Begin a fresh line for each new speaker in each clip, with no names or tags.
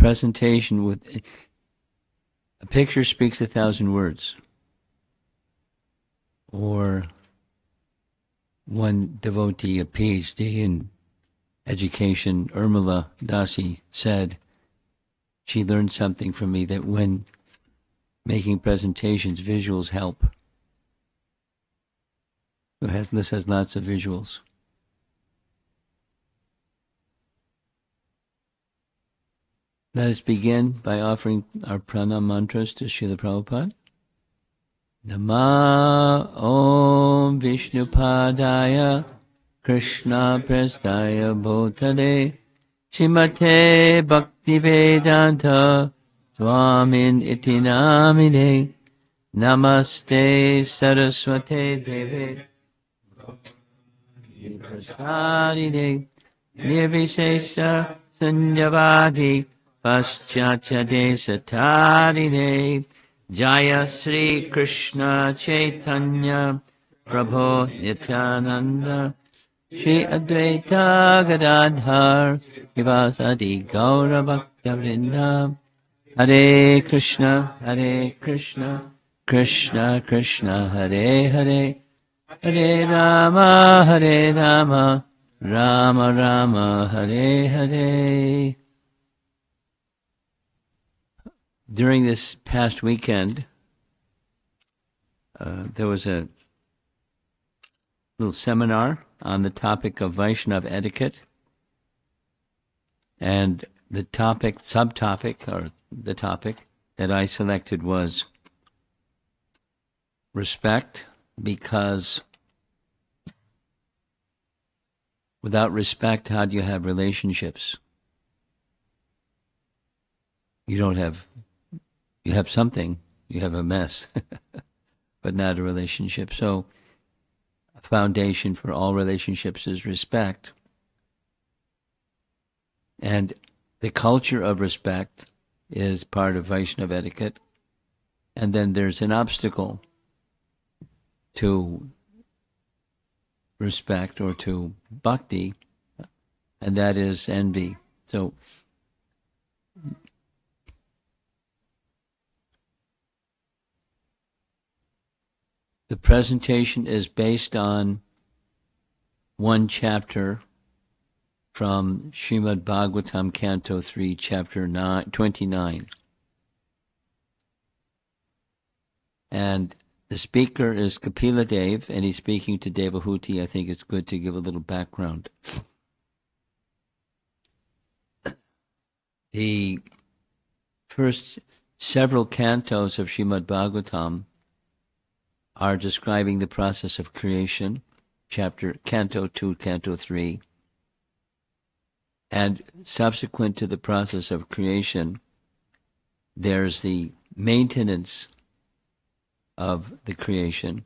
presentation with a picture speaks 1,000 words. Or one devotee, a PhD in education, Urmila Dasi, said she learned something from me, that when making presentations, visuals help. This has lots of visuals. Let us begin by offering our pranam mantras to Srila Prabhupada. Nama Om Vishnupadaya Krishna Prestaya Bhutale Shrimate Bhaktivedanta Swamin Iti Namine Namaste Saraswate Deve Prasarine Nirvisesa Sunyavadi Paschatya Desatarine Jaya Sri Krishna Chaitanya Prabhu Nityananda Shri Advaita Gadadhar Vivasadi Gaura Bhakta-vrinda Hare Krishna Krishna Krishna Hare Hare Hare Rama Rama Rama Hare Hare. During this past weekend, there was a little seminar on the topic of Vaishnava etiquette, and the topic that I selected was respect, because without respect, how do you have relationships? You have something, you have a mess, but not a relationship. So a foundation for all relationships is respect. And the culture of respect is part of Vaishnava etiquette. And then there's an obstacle to respect or to bhakti, and that is envy. So the presentation is based on one chapter from Srimad Bhagavatam, Canto 3, Chapter 29. And the speaker is Kapila Dev, and he's speaking to Devahuti. I think it's good to give a little background. The first several cantos of Srimad Bhagavatam are describing the process of creation, Canto 2, Canto 3. And subsequent to the process of creation, there's the maintenance of the creation.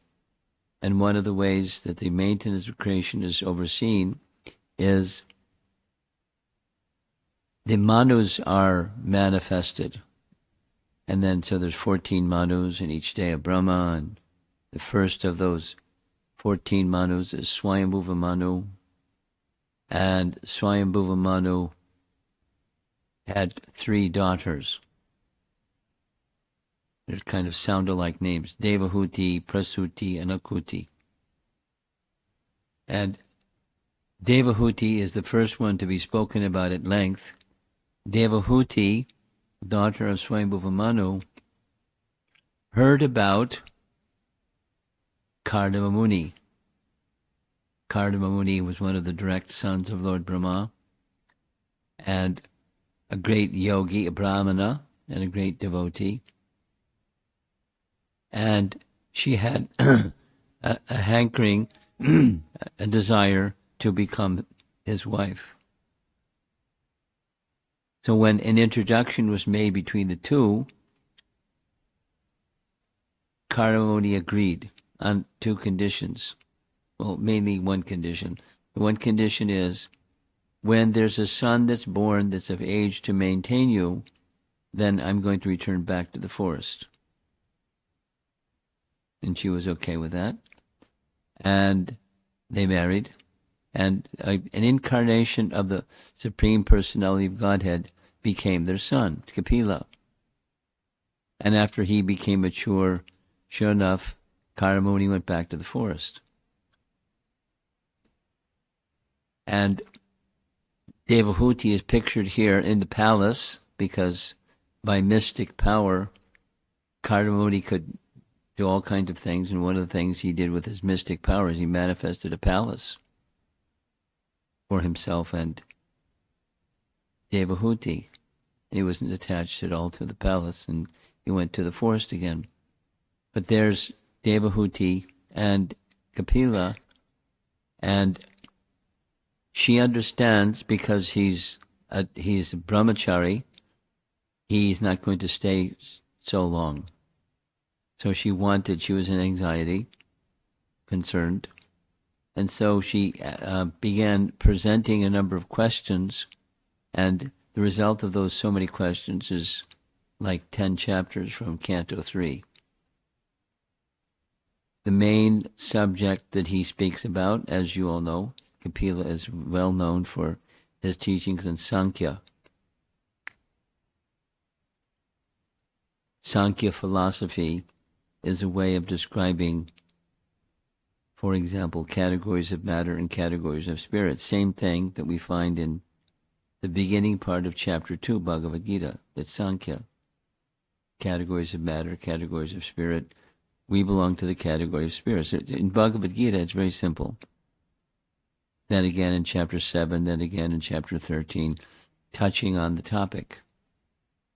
And one of the ways that the maintenance of creation is overseen is the manus are manifested. And then, so there's 14 manus in each day of Brahma, and the first of those 14 manus is Swayambhuva Manu. And Swayambhuva Manu had 3 daughters. They kind of sound alike names: Devahuti, Prasuti, and Akuti. And Devahuti is the first one to be spoken about at length. Devahuti, daughter of Swayambhuva Manu, heard about Kardama Muni. Kardama Muni was one of the direct sons of Lord Brahma, and a great yogi, a brahmana, and a great devotee. And she had a hankering, a desire to become his wife. So when an introduction was made between the two, Kardama Muni agreed on 2 conditions. Well, mainly one condition. The one condition is, when there's a son that's born that's of age to maintain you, then I'm going to return back to the forest. And she was okay with that. And they married. And an incarnation of the Supreme Personality of Godhead became their son, Kapila. And after he became mature, sure enough, Karamuni went back to the forest. And Devahuti is pictured here in the palace because by mystic power, Karamuni could do all kinds of things, and one of the things he did with his mystic powers, he manifested a palace for himself and Devahuti. He wasn't attached at all to the palace, and he went to the forest again. But there's Devahuti and Kapila, and she understands because he's a brahmachari, he's not going to stay so long. So she was in anxiety, concerned, and so she began presenting a number of questions, and the result of those so many questions is like 10 chapters from Canto 3. The main subject that he speaks about, as you all know, Kapila is well known for his teachings in Sankhya. Sankhya philosophy is a way of describing, for example, categories of matter and categories of spirit. Same thing that we find in the beginning part of chapter 2, Bhagavad Gita. It's Sankhya. Categories of matter, categories of spirit. We belong to the category of spirit. So in Bhagavad Gita, it's very simple. Then again in chapter 7, then again in chapter 13, touching on the topic.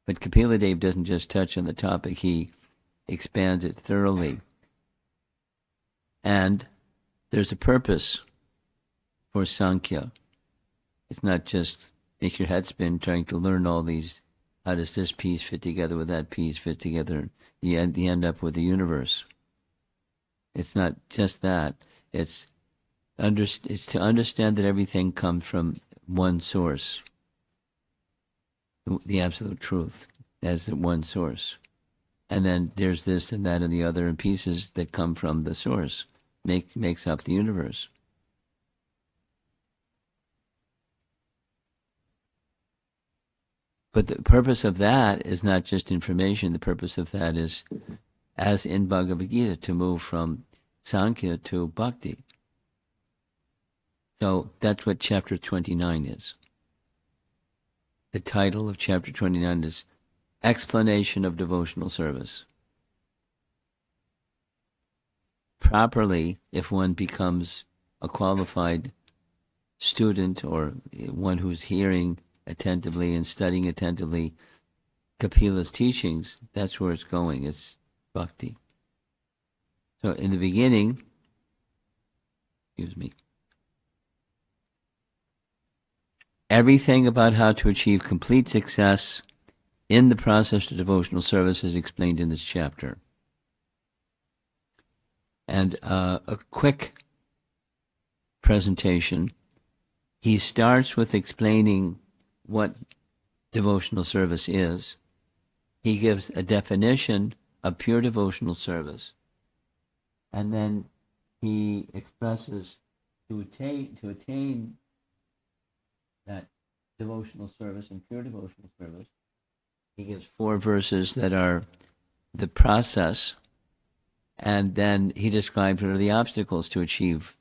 But Kapila Dev doesn't just touch on the topic, he expands it thoroughly. And there's a purpose for Sankhya. It's not just make your head spin trying to learn all these, how does this piece fit together with that piece fit together? You end up with the universe. It's not just that. It's to understand that everything comes from one source, the absolute truth as the one source. And then there's this and that and the other and pieces that come from the source, makes up the universe. But the purpose of that is not just information. The purpose of that is, as in Bhagavad Gita, to move from Sankhya to Bhakti. So that's what chapter 29 is. The title of chapter 29 is Explanation of Devotional Service. Properly, if one becomes a qualified student or one who's hearing attentively and studying attentively Kapila's teachings, that's where it's going. It's bhakti. So in the beginning, everything about how to achieve complete success in the process of devotional service is explained in this chapter. And a quick presentation. He starts with explaining what devotional service is. He gives a definition of pure devotional service. And then he expresses to attain that devotional service and pure devotional service. He gives 4 verses that are the process, and then he describes what are the obstacles to achieve,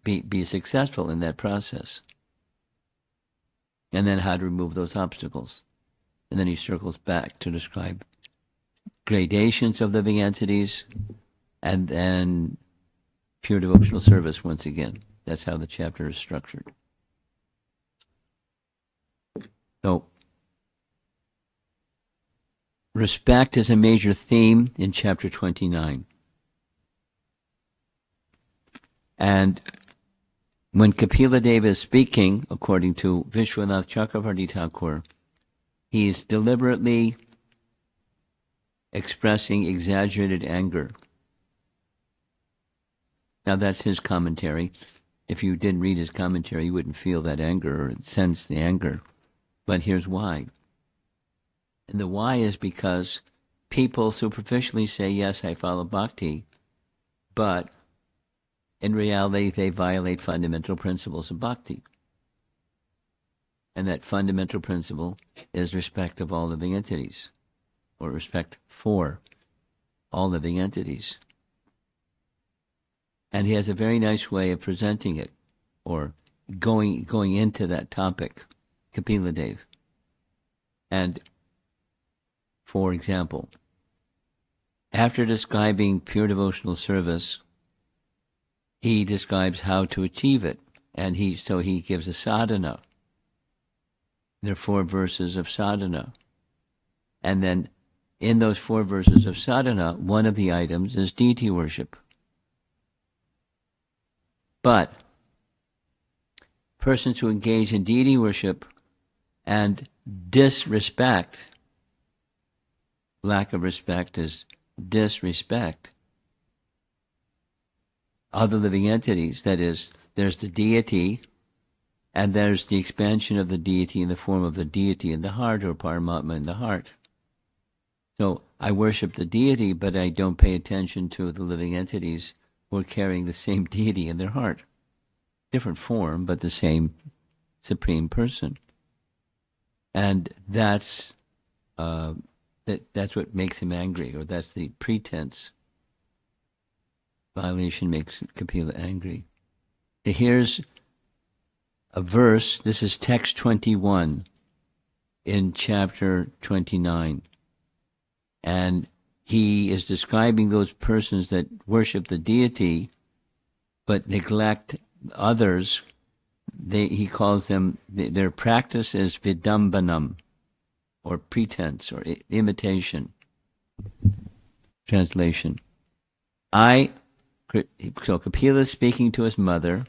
be successful in that process, and then how to remove those obstacles. And then he circles back to describe gradations of living entities, and then pure devotional service once again. That's how the chapter is structured. So, respect is a major theme in chapter 29. And when Kapila Deva is speaking, according to Vishwanath Chakravarti Thakur, he's deliberately expressing exaggerated anger. Now that's his commentary. If you didn't read his commentary, you wouldn't feel that anger or sense the anger. But here's why. And the why is because people superficially say, yes, I follow bhakti, but in reality they violate fundamental principles of bhakti. And that fundamental principle is respect of all living entities, or respect for all living entities. And he has a very nice way of presenting it, or going into that topic, Kapila Dev. And, for example, after describing pure devotional service, he describes how to achieve it, and he gives a sadhana. There are 4 verses of sadhana. And then in those 4 verses of sadhana, one of the items is deity worship. But persons who engage in deity worship and disrespect, lack of respect is disrespect, other living entities, that is, there's the deity, and there's the expansion of the deity in the form of the deity in the heart, or Paramatma in the heart. So I worship the deity, but I don't pay attention to the living entities who are carrying the same deity in their heart. Different form, but the same Supreme Person. And that's what makes him angry, or that's the pretense. Violation makes Kapila angry. Here's a verse. This is text 21 in chapter 29. And he is describing those persons that worship the deity but neglect others. He calls them, their practice is vidambanam, or pretense, or imitation. Translation. So Kapila is speaking to his mother.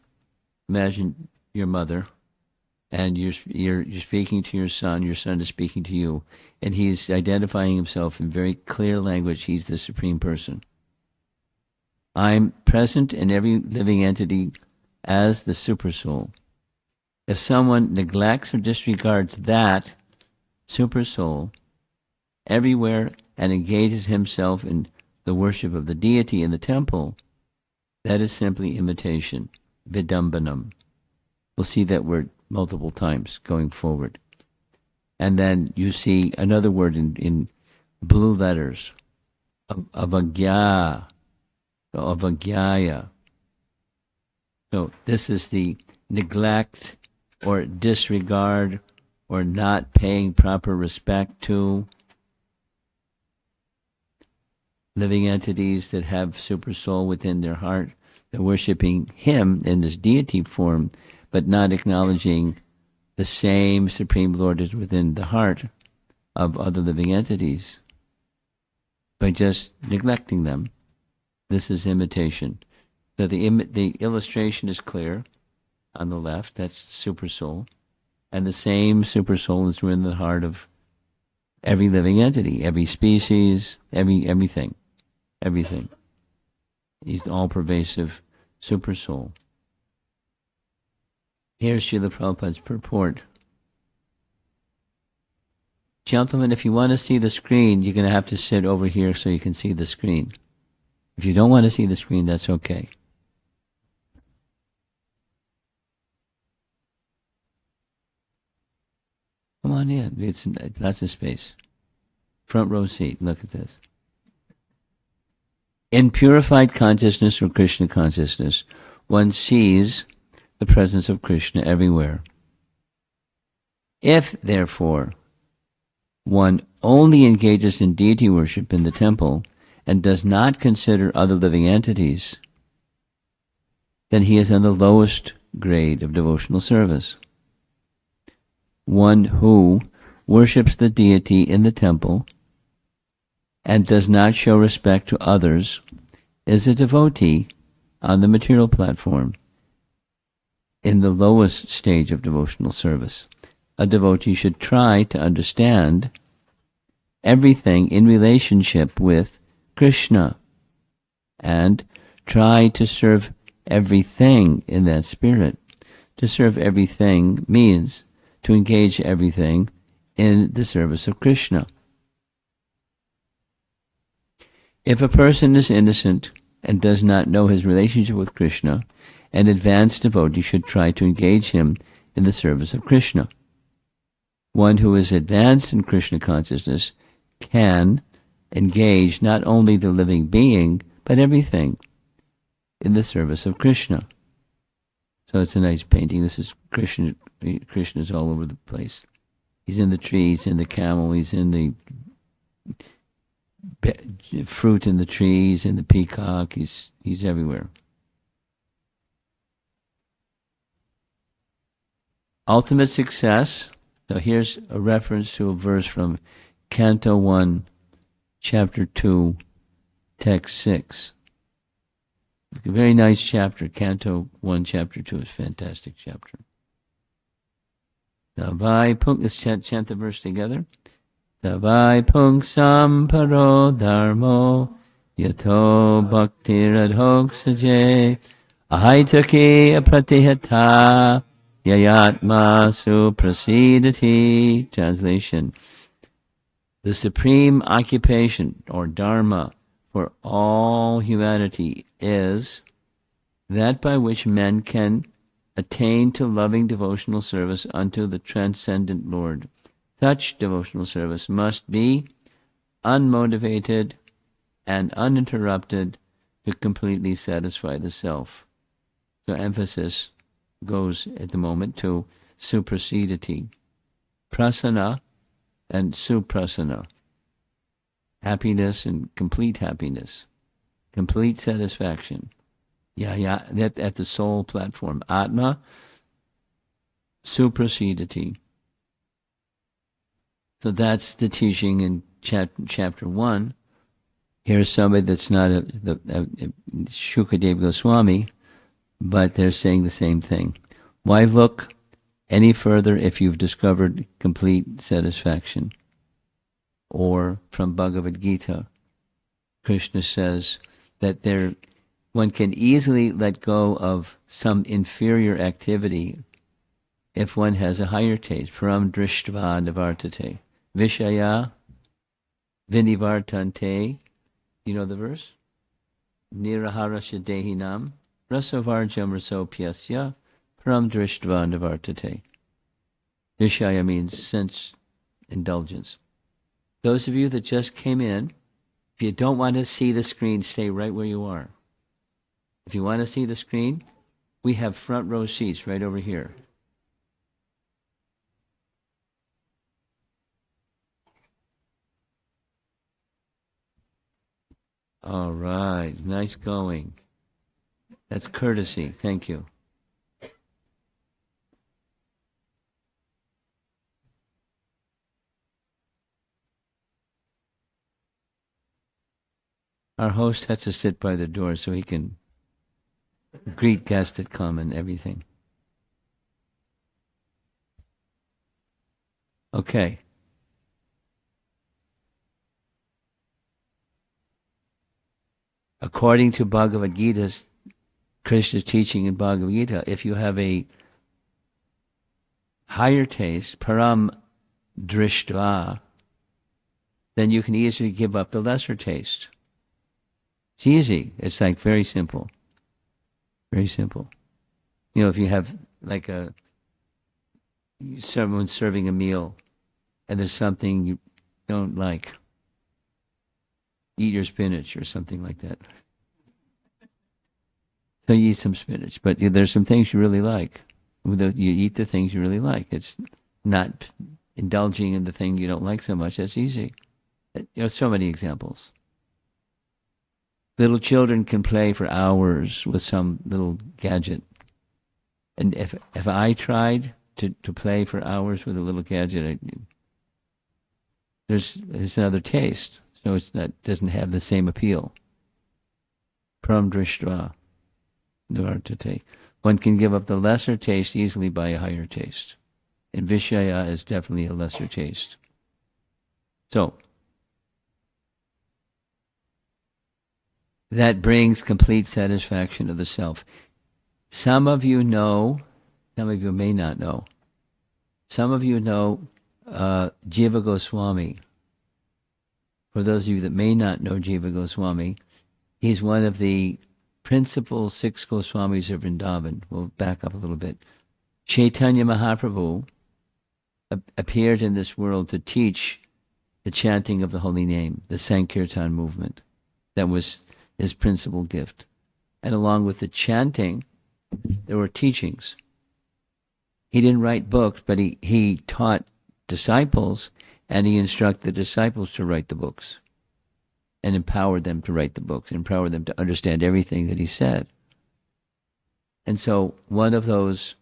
Imagine your mother, and you're speaking to your son is speaking to you, and he's identifying himself in very clear language. He's the Supreme Person. I'm present in every living entity as the Supersoul. If someone neglects or disregards that Supersoul everywhere and engages himself in the worship of the deity in the temple, that is simply imitation, vidambanam. We'll see that word multiple times going forward. And then you see another word in blue letters, avagyaya. So this is the neglect or disregard or not paying proper respect to living entities that have Supersoul within their heart. They're worshiping him in his deity form, but not acknowledging the same Supreme Lord is within the heart of other living entities. By just neglecting them, this is imitation. So the illustration is clear on the left. That's Supersoul. And the same Supersoul is within the heart of every living entity, every species, everything. He's the all-pervasive Supersoul. Here's Srila Prabhupada's purport. Gentlemen, if you want to see the screen, you're going to have to sit over here so you can see the screen. If you don't want to see the screen, that's okay. Come on in. It's lots of space. Front row seat. Look at this. In purified consciousness or Krishna consciousness, one sees the presence of Krishna everywhere. If, therefore, one only engages in deity worship in the temple and does not consider other living entities, then he is on the lowest grade of devotional service. One who worships the deity in the temple and does not show respect to others is a devotee on the material platform in the lowest stage of devotional service. A devotee should try to understand everything in relationship with Krishna and try to serve everything in that spirit. To serve everything means to engage everything in the service of Krishna. If a person is innocent and does not know his relationship with Krishna, an advanced devotee should try to engage him in the service of Krishna. One who is advanced in Krishna consciousness can engage not only the living being, but everything in the service of Krishna. So it's a nice painting. This is Krishna. Krishna's all over the place. He's in the trees, in the camel, he's in the fruit in the trees, in the peacock, he's everywhere. Ultimate success. So here's a reference to a verse from Canto 1, Chapter 2, Text 6. A very nice chapter. Canto 1, Chapter 2 is a fantastic chapter. Savai Punk, let's chant the verse together. Savai Punk Samparo Dharmo Yato Bhaktiradhok Saje Ahaitaki Apratihata Yayatma Suprasidati. Translation. The supreme occupation or dharma for all humanity is that by which men can attain to loving devotional service unto the transcendent Lord. Such devotional service must be unmotivated and uninterrupted to completely satisfy the self. So emphasis goes at the moment to suprasidati, prasana and suprasana, happiness and complete happiness, complete satisfaction. That at the soul platform. Atma, suprasidati. So that's the teaching in chapter 1. Here's somebody that's not a Shukadeva Goswami, but they're saying the same thing. Why look any further if you've discovered complete satisfaction? Or from Bhagavad Gita, Krishna says that one can easily let go of some inferior activity if one has a higher taste. Param drishtva nivartate. Vishaya vinivartante. You know the verse? Niraharasya dehinam rasavarjam rasopyasya param drishtva nivartate. Vishaya means sense indulgence. Those of you that just came in, if you don't want to see the screen, stay right where you are. If you want to see the screen, we have front row seats right over here. All right, nice going. That's courtesy. Thank you. Our host has to sit by the door so he can greet guests that come and everything. Okay. According to Bhagavad Gita's, Krishna's teaching in Bhagavad Gita, if you have a higher taste, param drishtva, then you can easily give up the lesser taste. It's easy. It's like very simple. Very simple. You know, if you have like someone serving a meal and there's something you don't like, eat your spinach or something like that. So you eat some spinach, but there's some things you really like. You eat the things you really like. It's not indulging in the thing you don't like so much. That's easy. So many examples. Little children can play for hours with some little gadget. And if I tried to play for hours with a little gadget, there's another taste. So doesn't have the same appeal. Pram drishtva nivartate. One can give up the lesser taste easily by a higher taste. And Vishaya is definitely a lesser taste. So, that brings complete satisfaction of the self. Some of you know, some of you may not know. Some of you know Jiva Goswami. For those of you that may not know Jiva Goswami, he's one of the principal 6 Goswamis of Vrindavan. We'll back up a little bit. Chaitanya Mahaprabhu appeared in this world to teach the chanting of the holy name, the Sankirtan movement. That was his principal gift. And along with the chanting, there were teachings. He didn't write books, but he taught disciples, and he instructed the disciples to write the books and empowered them to write the books, empowered them to understand everything that he said. And so one of those,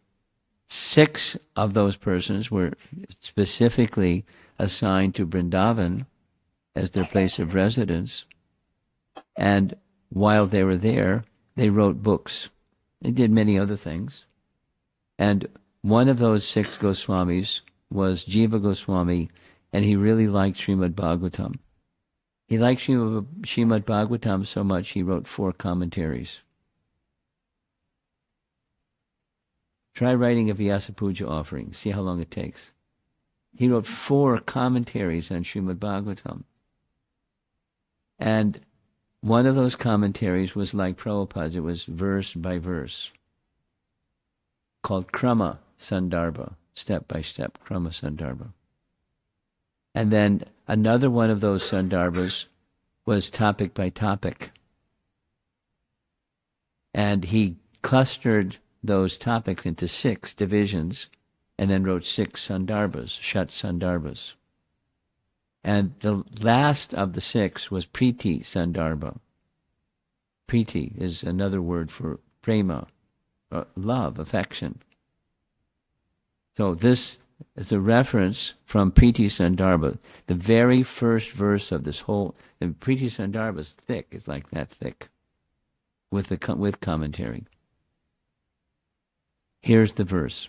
6 of those persons were specifically assigned to Vrindavan as their place of residence. And while they were there, they wrote books. They did many other things. And one of those 6 Goswamis was Jiva Goswami, and he really liked Srimad Bhagavatam. He liked Srimad Bhagavatam so much he wrote 4 commentaries. Try writing a Vyasa Puja offering. See how long it takes. He wrote 4 commentaries on Srimad Bhagavatam. And one of those commentaries was like Prabhupada's. It was verse by verse, called Krama Sandarbha, step by step, Krama Sandarbha. And then another one of those Sandarbhas was topic by topic. And he clustered those topics into 6 divisions and then wrote 6 Sandarbhas, Shat Sandarbhas. And the last of the 6 was Priti Sandarbha. Priti is another word for prema, love, affection. So this is a reference from Priti Sandarbha, the very first verse of this whole. And Priti Sandarbha is thick; it's like that thick, with commentary. Here's the verse: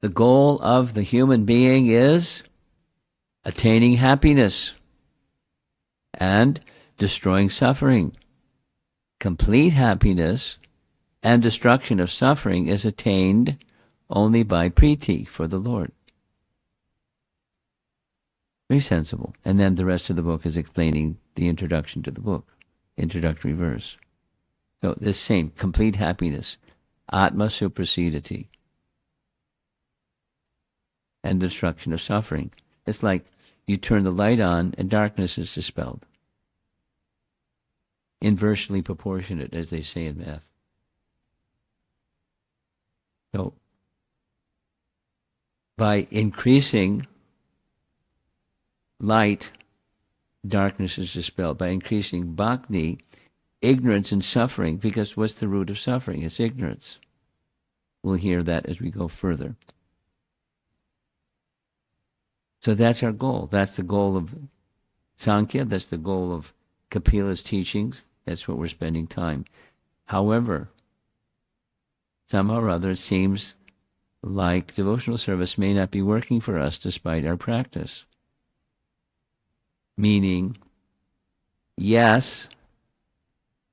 the goal of the human being is attaining happiness and destroying suffering. Complete happiness and destruction of suffering is attained only by priti, for the Lord. Very sensible. And then the rest of the book is explaining the introduction to the book, introductory verse. So this same, complete happiness, atma suprasidati, and destruction of suffering. It's like you turn the light on and darkness is dispelled. Inversely proportionate, as they say in math. So, by increasing light, darkness is dispelled. By increasing bhakti, ignorance and suffering, because what's the root of suffering? It's ignorance. We'll hear that as we go further. So that's our goal. That's the goal of Sankhya. That's the goal of Kapila's teachings. That's what we're spending time. However, somehow or other it seems like devotional service may not be working for us despite our practice. Meaning, yes,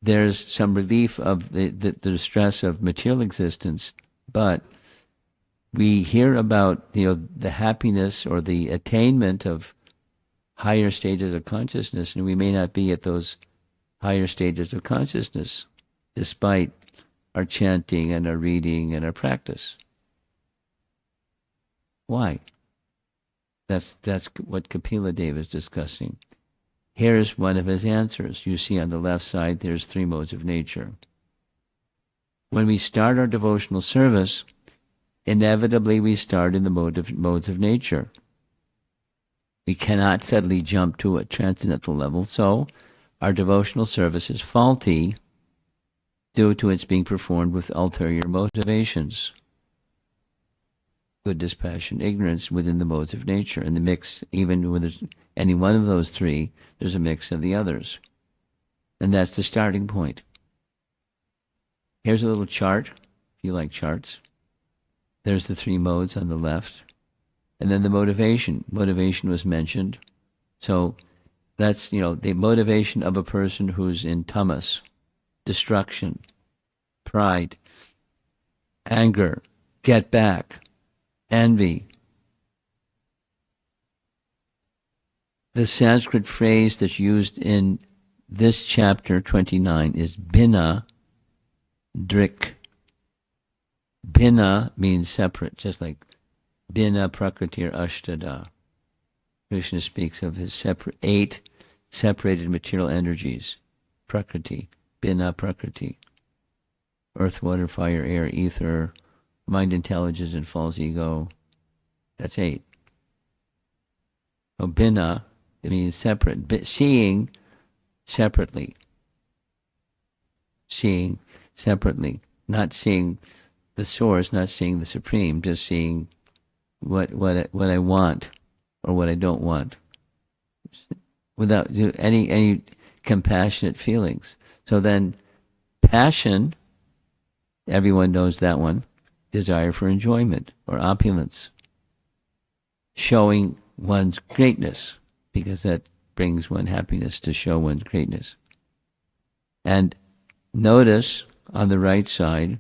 there's some relief of the distress of material existence, but we hear about the happiness or the attainment of higher stages of consciousness, and we may not be at those higher stages of consciousness despite our chanting and our reading and our practice. Why? That's what Kapila Deva is discussing. Here's one of his answers. You see on the left side, there's 3 modes of nature. When we start our devotional service, inevitably we start in the modes of nature. We cannot suddenly jump to a transcendental level, so our devotional service is faulty due to its being performed with ulterior motivations. Goodness, passion, ignorance within the modes of nature. And the mix, even when there's any one of those 3, there's a mix of the others. And that's the starting point. Here's a little chart, if you like charts. There's the 3 modes on the left. And then the motivation. Motivation was mentioned. So that's, the motivation of a person who's in tamas, destruction, pride, anger, get back, envy. The Sanskrit phrase that's used in this chapter 29 is bina drik. Bina means separate, just like Bina Prakritir Ashtada. Krishna speaks of his eight separated material energies. Prakriti, Bina Prakriti. Earth, water, fire, air, ether, mind, intelligence, and false ego. That's 8. So Bina, it means separate. Seeing separately. Seeing separately. Not seeing the source, not seeing the supreme, just seeing what I want or what I don't want, without any compassionate feelings. So then, passion, everyone knows that one, desire for enjoyment or opulence, showing one's greatness, because that brings one happiness to show one's greatness. And notice on the right side,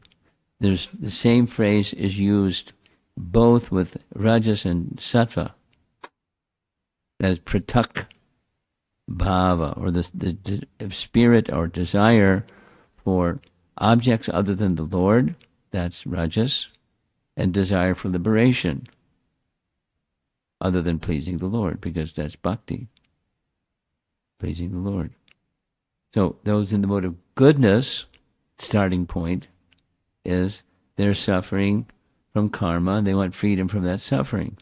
there's the same phrase is used both with rajas and sattva. That is pratak bhava, or the spirit or desire for objects other than the Lord, that's rajas, and desire for liberation other than pleasing the Lord, because that's bhakti, pleasing the Lord. So those in the mode of goodness, starting point is they're suffering from karma, and they want freedom from that suffering.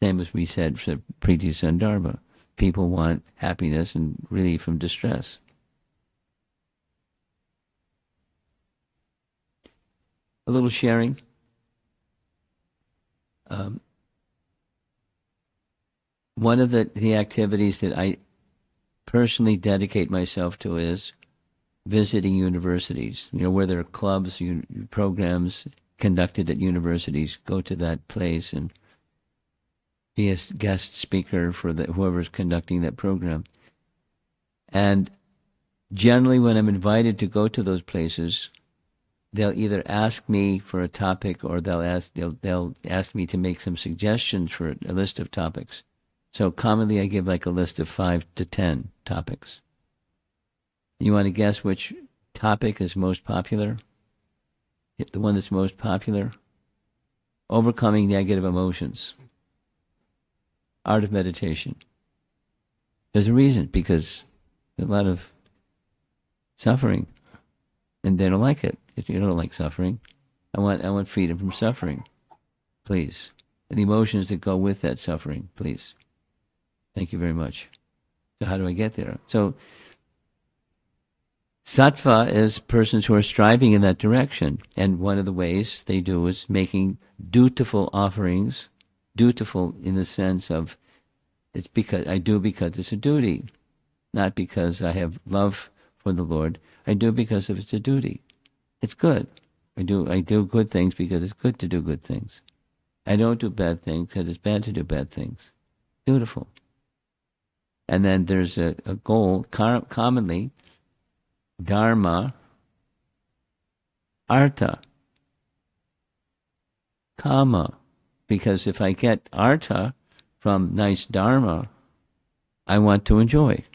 Same as we said for Priti Sandarbha. People want happiness and relief from distress. A little sharing. One of the activities that I personally dedicate myself to is visiting universities. Where there are clubs, programs conducted at universities, go to that place and be a guest speaker for whoever's conducting that program. And generally when I'm invited to go to those places, they'll either ask me for a topic, or they'll ask me to make some suggestions for a list of topics. So commonly I give like a list of 5 to 10 topics. You want to guess which topic is most popular? The one that's most popular? Overcoming negative emotions. Art of meditation. There's a reason, because there's a lot of suffering, and they don't like it. You don't like suffering. I want freedom from suffering, please, and the emotions that go with that suffering, please. Thank you very much. So how do I get there? So sattva is persons who are striving in that direction, and one of the ways they do is making dutiful offerings. Dutiful in the sense of it's because it's a duty, not because I have love for the Lord. I do because of it's a duty. It's good. I do good things because it's good to do good things. I don't do bad things because it's bad to do bad things. Dutiful. And then there's a goal, commonly, dharma, artha, kama. Because if I get artha from nice dharma, I want to enjoy.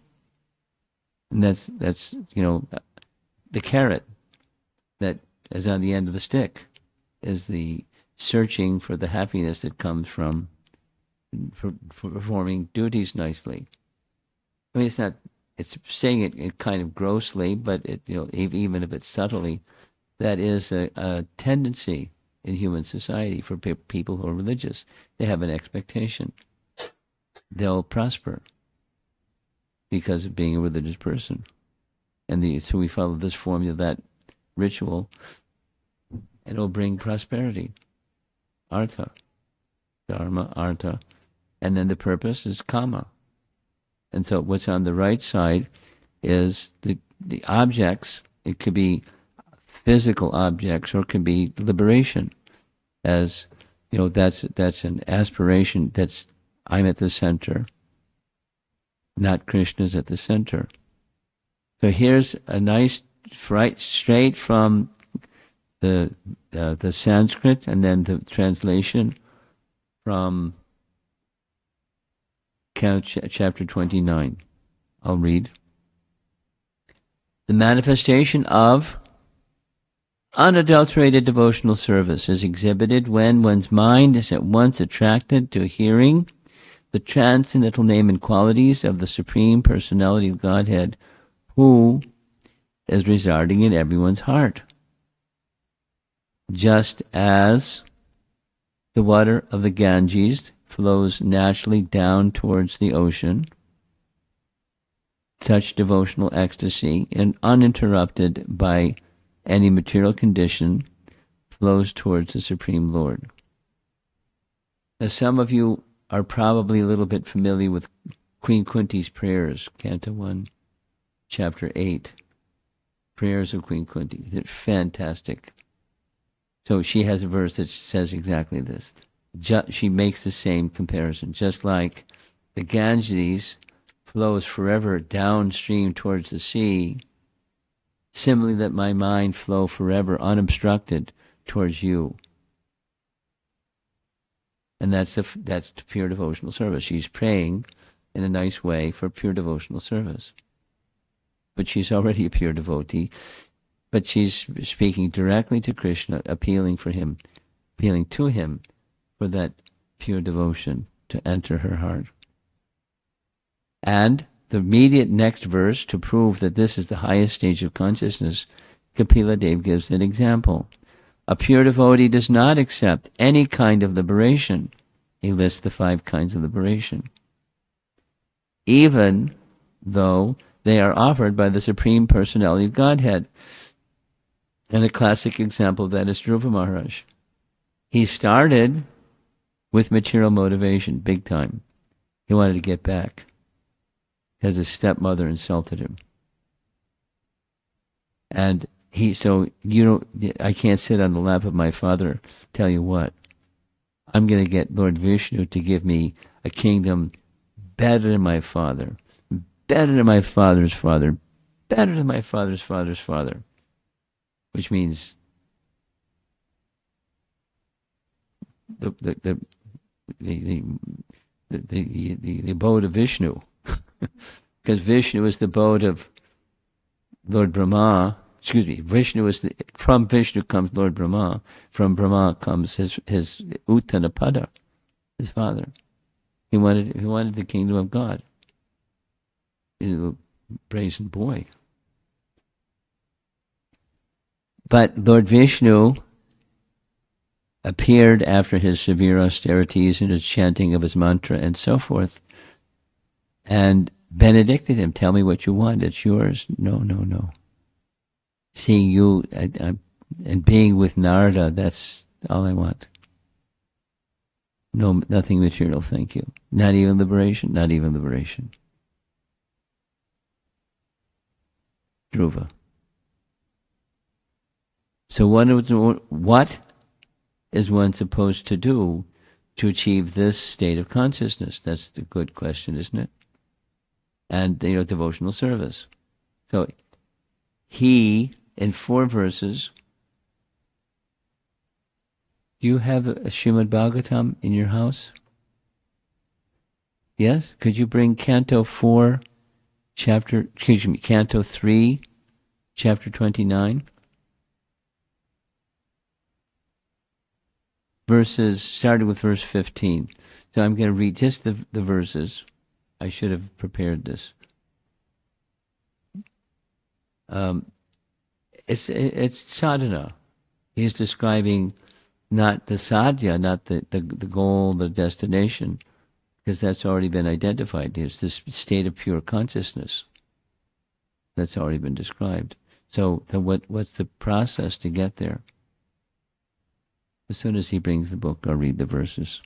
And that's the carrot that is on the end of the stick, is the searching for the happiness that comes from for performing duties nicely. I mean, it's saying it kind of grossly, but even if it's subtly, that is a tendency in human society for people who are religious. They have an expectation they'll prosper because of being a religious person. And so we follow this formula, that ritual, and it'll bring prosperity. Artha, dharma, artha. And then the purpose is kama. And so what's on the right side is the objects. It could be physical objects, or it can be liberation. As that's an aspiration. I'm at the center, not Krishna's at the center. So here's a nice, straight from the Sanskrit, and then the translation from chapter 29. I'll read. The manifestation of Unadulterated devotional service is exhibited when one's mind is at once attracted to hearing the transcendental name and qualities of the Supreme Personality of Godhead, who is residing in everyone's heart. Just as the water of the Ganges flows naturally down towards the ocean, such devotional ecstasy, and uninterrupted by any material condition, flows towards the Supreme Lord. Now, some of you are probably a little bit familiar with Queen Kunti's prayers, Canto 1, Chapter 8. Prayers of Queen Kunti. They're fantastic. So she has a verse that says exactly this. She makes the same comparison. Just like the Ganges flows forever downstream towards the sea, similarly that my mind flow forever unobstructed towards you. And that's pure devotional service. She's praying in a nice way for pure devotional service. But she's already a pure devotee. But she's speaking directly to Krishna, appealing to him for that pure devotion to enter her heart. And the immediate next verse, to prove that this is the highest stage of consciousness, Kapila Dev gives an example. A pure devotee does not accept any kind of liberation. He lists the 5 kinds of liberation, even though they are offered by the Supreme Personality of Godhead. And a classic example of that is Dhruva Maharaj. He started with material motivation, big time. He wanted to get back because his stepmother insulted him. And I can't sit on the lap of my father. Tell you what, I'm going to get Lord Vishnu to give me a kingdom better than my father, better than my father's father, better than my father's father's father, which means the abode of Vishnu, because Vishnu is the abode of Lord Brahma. From Vishnu comes Lord Brahma. From Brahma comes his Uttanapada, his father. He wanted the kingdom of God. He's a little brazen boy. But Lord Vishnu appeared after his severe austerities and his chanting of his mantra and so forth, and benedicted him. Tell me what you want. It's yours. No. Seeing you and being with Narada, that's all I want. No, nothing material, thank you. Not even liberation, not even liberation. Dhruva. So what is one supposed to do to achieve this state of consciousness? That's the good question, isn't it? And, devotional service. So he, in 4 verses, do you have a Srimad Bhagavatam in your house? Yes? Could you bring Canto 3, chapter 29? Verses, starting with verse 15. So I'm going to read just the verses. I should have prepared this. It's sadhana. He's describing not the sadhya, not the goal, the destination, because that's already been identified. It's this state of pure consciousness that's already been described. So what's the process to get there? As soon as he brings the book, I'll read the verses.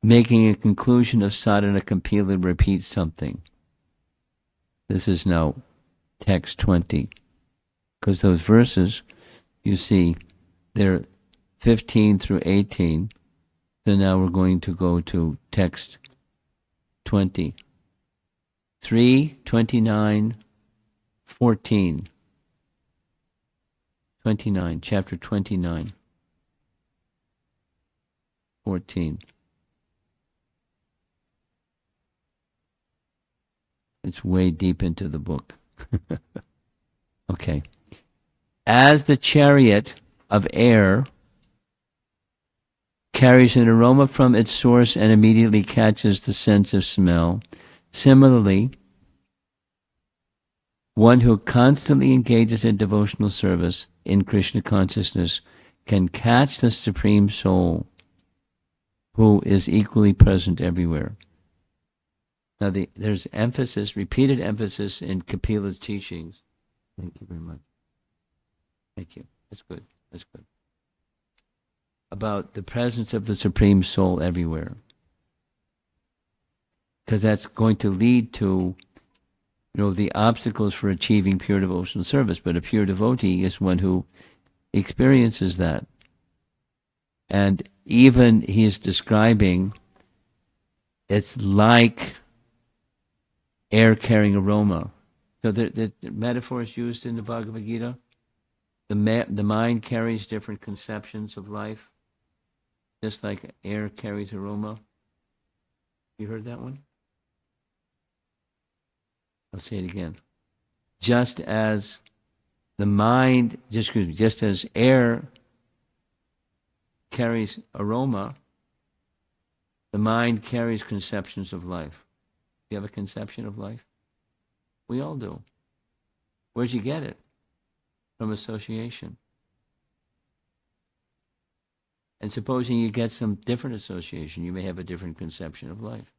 Making a conclusion of sadhana, Kapila repeats something. This is now text 20. Because those verses, you see, they're 15 through 18. So now we're going to go to text 20. 3, 29, 14. 29, chapter 29. 14. It's way deep into the book. Okay. As the chariot of air carries an aroma from its source and immediately catches the sense of smell, similarly, one who constantly engages in devotional service in Krishna consciousness can catch the Supreme Soul, who is equally present everywhere. Now, there's emphasis, repeated emphasis in Kapila's teachings. Thank you very much. Thank you. That's good. That's good. About the presence of the Supreme Soul everywhere. Because that's going to lead to, the obstacles for achieving pure devotional service. But a pure devotee is one who experiences that. And even he is describing, it's like air carrying aroma. So the metaphor is used in the Bhagavad Gita. The mind carries different conceptions of life, just like air carries aroma. You heard that one? I'll say it again. Just as air carries aroma, the mind carries conceptions of life. You have a conception of life? We all do. Where'd you get it? From association. And supposing you get some different association, you may have a different conception of life.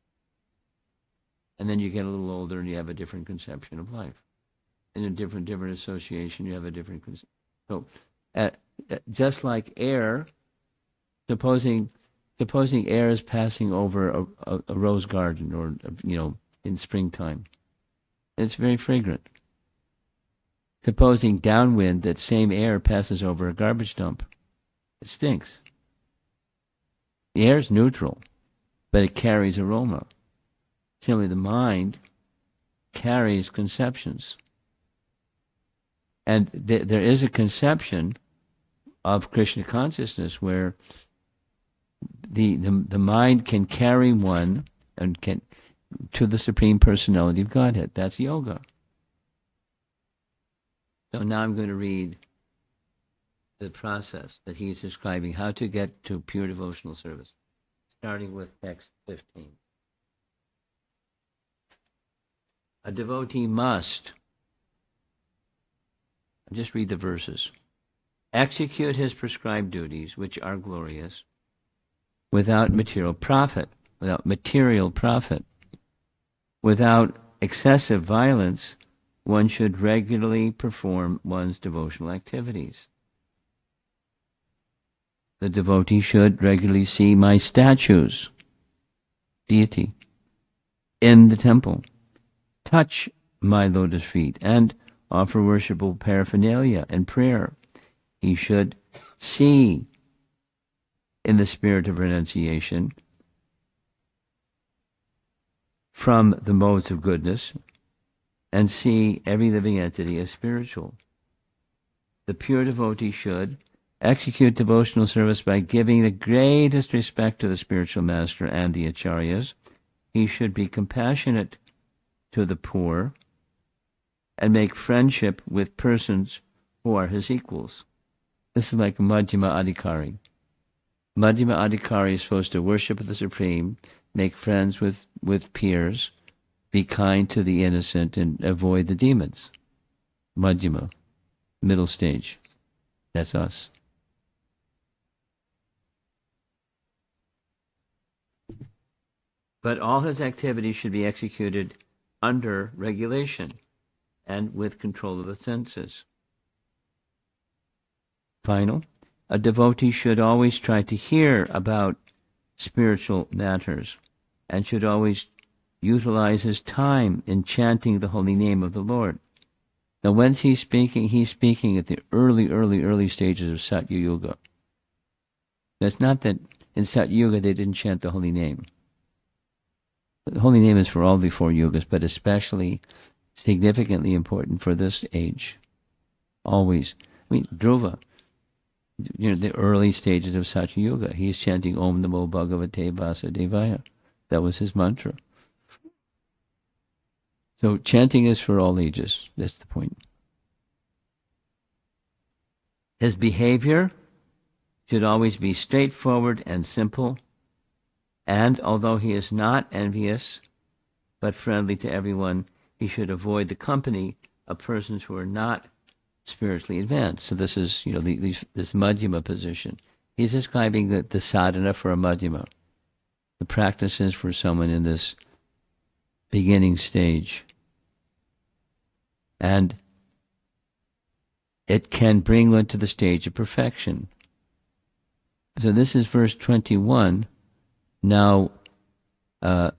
And then you get a little older and you have a different conception of life. In a different association, you have a different conception. So, just like air, supposing air is passing over a rose garden or, in springtime. It's very fragrant. Supposing downwind, that same air passes over a garbage dump. It stinks. The air is neutral, but it carries aroma. Similarly, the mind carries conceptions. And there is a conception of Krishna consciousness where the mind can carry one and can to the Supreme Personality of Godhead. That's yoga. So now I'm going to read the process that he's describing, how to get to pure devotional service, starting with text 15. A devotee must, I'll just read the verses, execute his prescribed duties, which are glorious, without material profit, without excessive violence. One should regularly perform one's devotional activities. The devotee should regularly see my statues, deity, in the temple, touch my lotus feet, and offer worshipful paraphernalia and prayer. He should see in the spirit of renunciation from the modes of goodness and see every living entity as spiritual. The pure devotee should execute devotional service by giving the greatest respect to the spiritual master and the acharyas. He should be compassionate to the poor and make friendship with persons who are his equals. This is like Madhyama Adhikari. Madhyama Adhikari is supposed to worship the Supreme, make friends with peers, be kind to the innocent, and avoid the demons. Madhyama, middle stage. That's us. But all his activities should be executed under regulation and with control of the senses. Final, a devotee should always try to hear about spiritual matters and should always utilize his time in chanting the holy name of the Lord. Now, when he's speaking at the early stages of Satya Yuga. It's not that in Satya Yuga they didn't chant the holy name. The holy name is for all the four yugas, but especially significantly important for this age. Always. Dhruva, the early stages of Satya Yuga, he's chanting Om Namo Bhagavate Vasudevaya. That was his mantra. So chanting is for all ages. That's the point. His behavior should always be straightforward and simple, and although he is not envious but friendly to everyone, he should avoid the company of persons who are not spiritually advanced. So this is, this Madhyama position. He's describing the sadhana for a Madhyama, the practices for someone in this beginning stage. And it can bring one to the stage of perfection. So this is verse 21. Now, the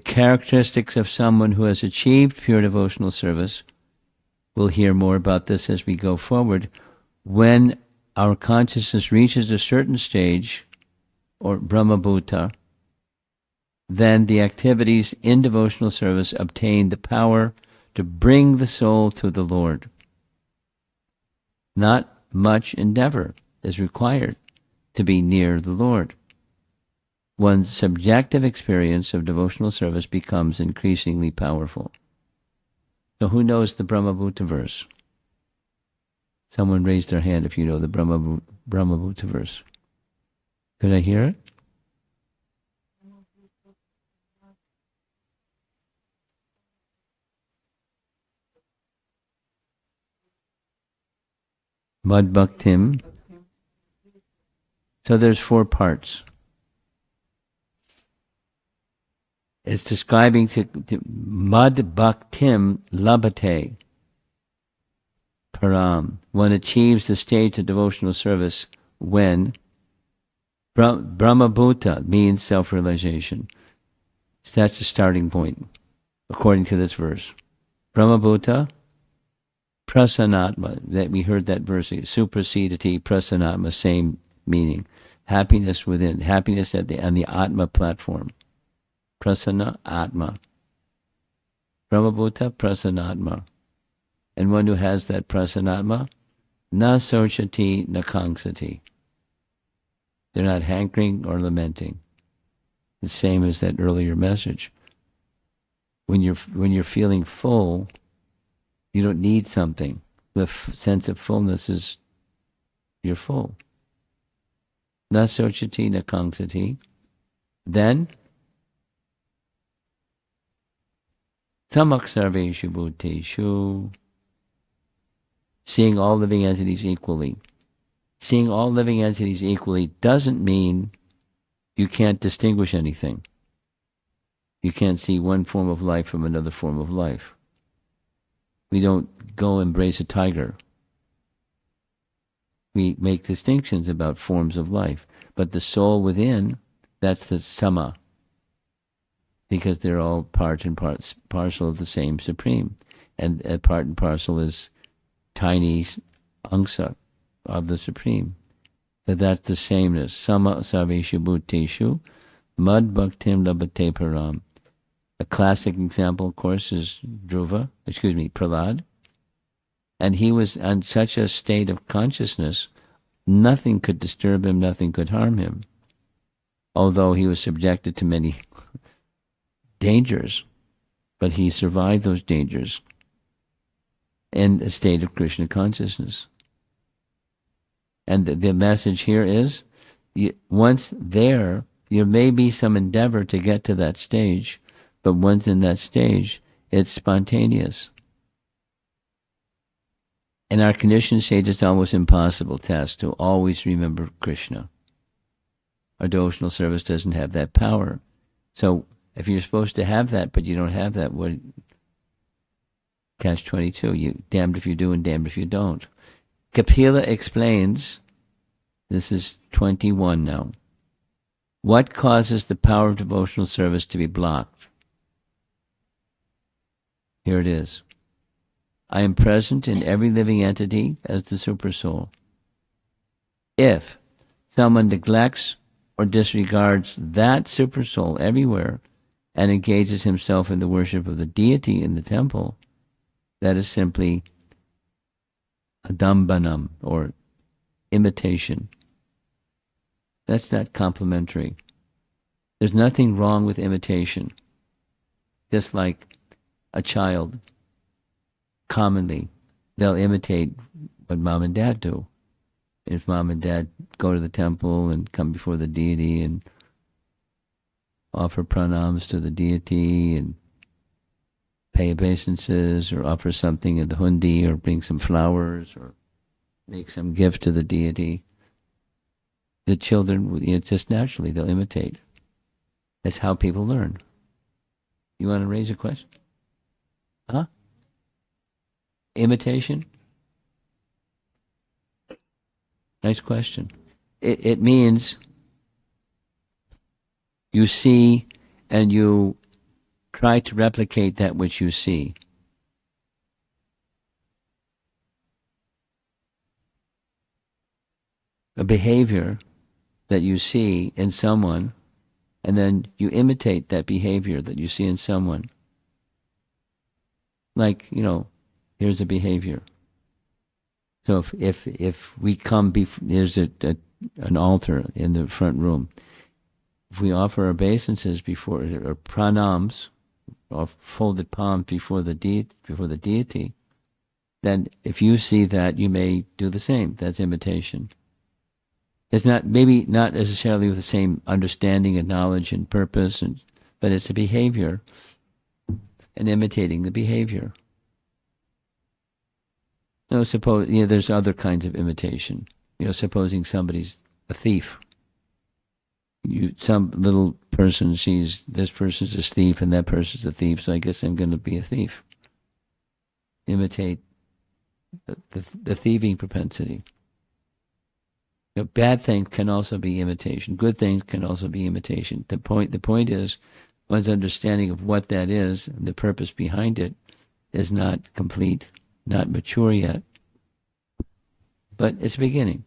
characteristics of someone who has achieved pure devotional service, we'll hear more about this as we go forward. When our consciousness reaches a certain stage, or Brahmabhuta, then the activities in devotional service obtain the power to bring the soul to the Lord. Not much endeavor is required to be near the Lord. One's subjective experience of devotional service becomes increasingly powerful. So who knows the Brahmabhuta verse? Someone raised their hand if you know the Brahmabhuta verse. Could I hear it? Mad Bhaktim. So there's 4 parts. It's describing to Mad Bhaktim Labhate Param. One achieves the stage of devotional service when Brahmabhuta means self-realization. So that's the starting point, according to this verse. Brahmabhuta Prasanatma, that we heard that verse, Suprasidati Prasanatma, same meaning. Happiness within, happiness on the Atma platform. Prasanna Atma. Brahmabhuta Prasanatma. And one who has that Prasanatma, na sochati na kangsati. They're not hankering or lamenting. The same as that earlier message. When you're feeling full, you don't need something. The sense of fullness is you're full. Na sochati na kangsati. Then samak sarveshu bhuteshu. Seeing all living entities equally. Seeing all living entities equally doesn't mean you can't distinguish anything. You can't see one form of life from another form of life. We don't go embrace a tiger. We make distinctions about forms of life. But the soul within, that's the sama. Because they're all part and parcel of the same Supreme. And part and parcel is tiny angsa of the Supreme. So that's the sameness. Sama sarveshu bhuteshu mad bhaktim labhate param. A classic example, of course, is Prahlad. And he was in such a state of consciousness, nothing could disturb him, nothing could harm him. Although he was subjected to many dangers, but he survived those dangers in a state of Krishna consciousness. And the message here is, once there, there may be some endeavor to get to that stage, but once in that stage, it's spontaneous. In our conditioned state, it's almost impossible task to always remember Krishna. Our devotional service doesn't have that power. So if you're supposed to have that, but you don't have that, what? Catch-22. You damned if you do and damned if you don't. Kapila explains, this is 21 now, what causes the power of devotional service to be blocked? Here it is. I am present in every living entity as the Supersoul. If someone neglects or disregards that Supersoul everywhere and engages himself in the worship of the deity in the temple, that is simply adambanam, or imitation. That's not complimentary. There's nothing wrong with imitation. Just like a child, commonly, they'll imitate what mom and dad do. If mom and dad go to the temple and come before the deity and offer pranams to the deity and pay obeisances or offer something in the hundi or bring some flowers or make some gift to the deity, the children, just naturally, they'll imitate. That's how people learn. You want to raise a question? Huh? Imitation? Nice question. It means you see and you try to replicate that which you see. A behavior that you see in someone, and then you imitate that behavior that you see in someone. Like, here's a behavior. So if we come, there's an altar in the front room. If we offer obeisances before, or pranams, or folded palms before the deity, then if you see that, you may do the same. That's imitation. It's maybe not necessarily with the same understanding and knowledge and purpose, but it's a behavior and imitating the behavior. Suppose there's other kinds of imitation. Supposing somebody's a thief. Some little person sees this person's a thief and that person's a thief, so I guess I'm going to be a thief. Imitate the thieving propensity. Bad things can also be imitation. Good things can also be imitation. The point is, one's understanding of what that is, and the purpose behind it, is not complete, not mature yet. But it's a beginning.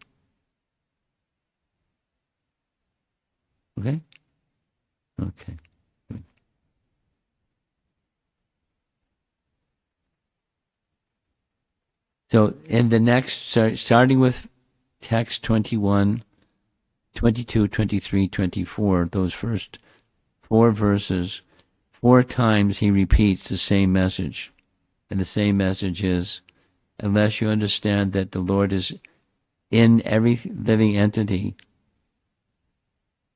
Okay? Okay. Good. So in the next, starting with text 21, 22, 23, 24, those first 4 verses, 4 times he repeats the same message. And the same message is, unless you understand that the Lord is in every living entity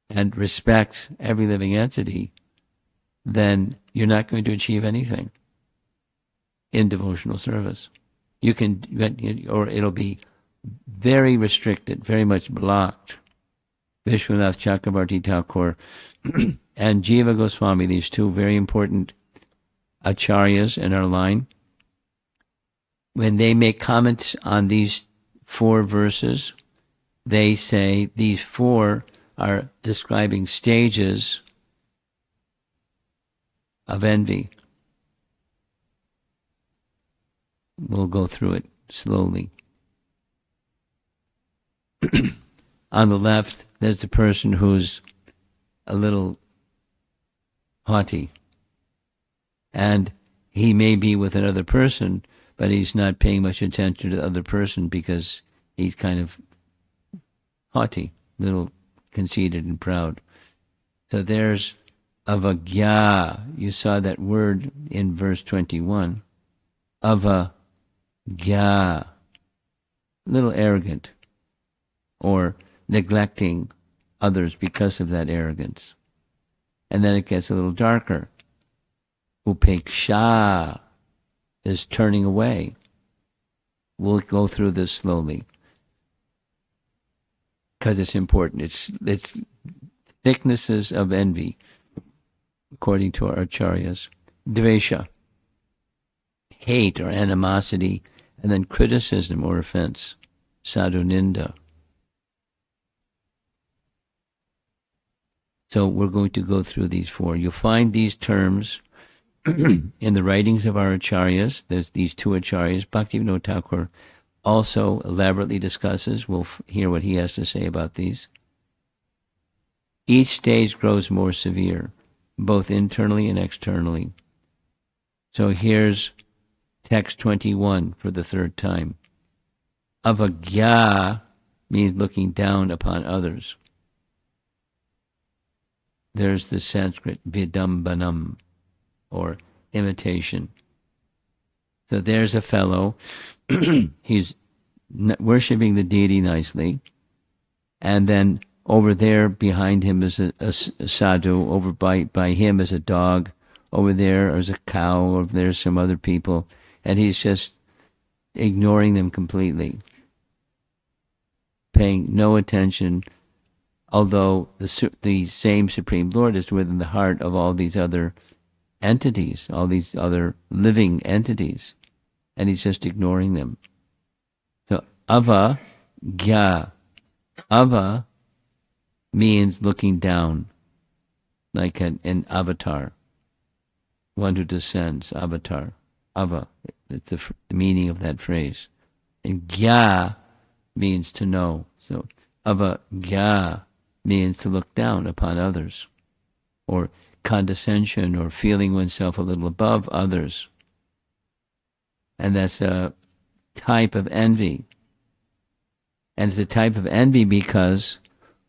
and respects every living entity, then you're not going to achieve anything in devotional service. You can, or it'll be very restricted, very much blocked. Vishwanath Chakrabarti Thakur and Jiva Goswami, these 2 very important acharyas in our line, when they make comments on these 4 verses, they say these 4 are describing stages of envy. We'll go through it slowly. On the left, there's the person who's a little haughty. And he may be with another person, but he's not paying much attention to the other person because he's kind of haughty, little conceited and proud. So there's avagya. You saw that word in verse 21. Avagya. Little arrogant, or neglecting others because of that arrogance. And then it gets a little darker. Upeksha is turning away. We'll go through this slowly because it's important. It's thicknesses of envy, according to our acharyas. Dvesha, hate or animosity, and then criticism or offense. Sadhuninda. So we're going to go through these 4. You'll find these terms in the writings of our acharyas. There's these 2 acharyas. Bhaktivinoda Thakur also elaborately discusses. We'll hear what he has to say about these. Each stage grows more severe, both internally and externally. So here's text 21 for the 3rd time. Avagya means looking down upon others. There's the Sanskrit vidambanam, or imitation. So there's a fellow, he's worshipping the deity nicely, and then over there behind him is a sadhu, over by him is a dog, over there is a cow, over there's some other people, and he's just ignoring them completely, paying no attention, although the same Supreme Lord is within the heart of all these other entities, all these other living entities, and he's just ignoring them. So ava gya. Ava means looking down, like an avatar, one who descends, avatar. Ava, it's the meaning of that phrase. And gya means to know. So ava gya means to look down upon others, or condescension, or feeling oneself a little above others. And that's a type of envy. And it's a type of envy because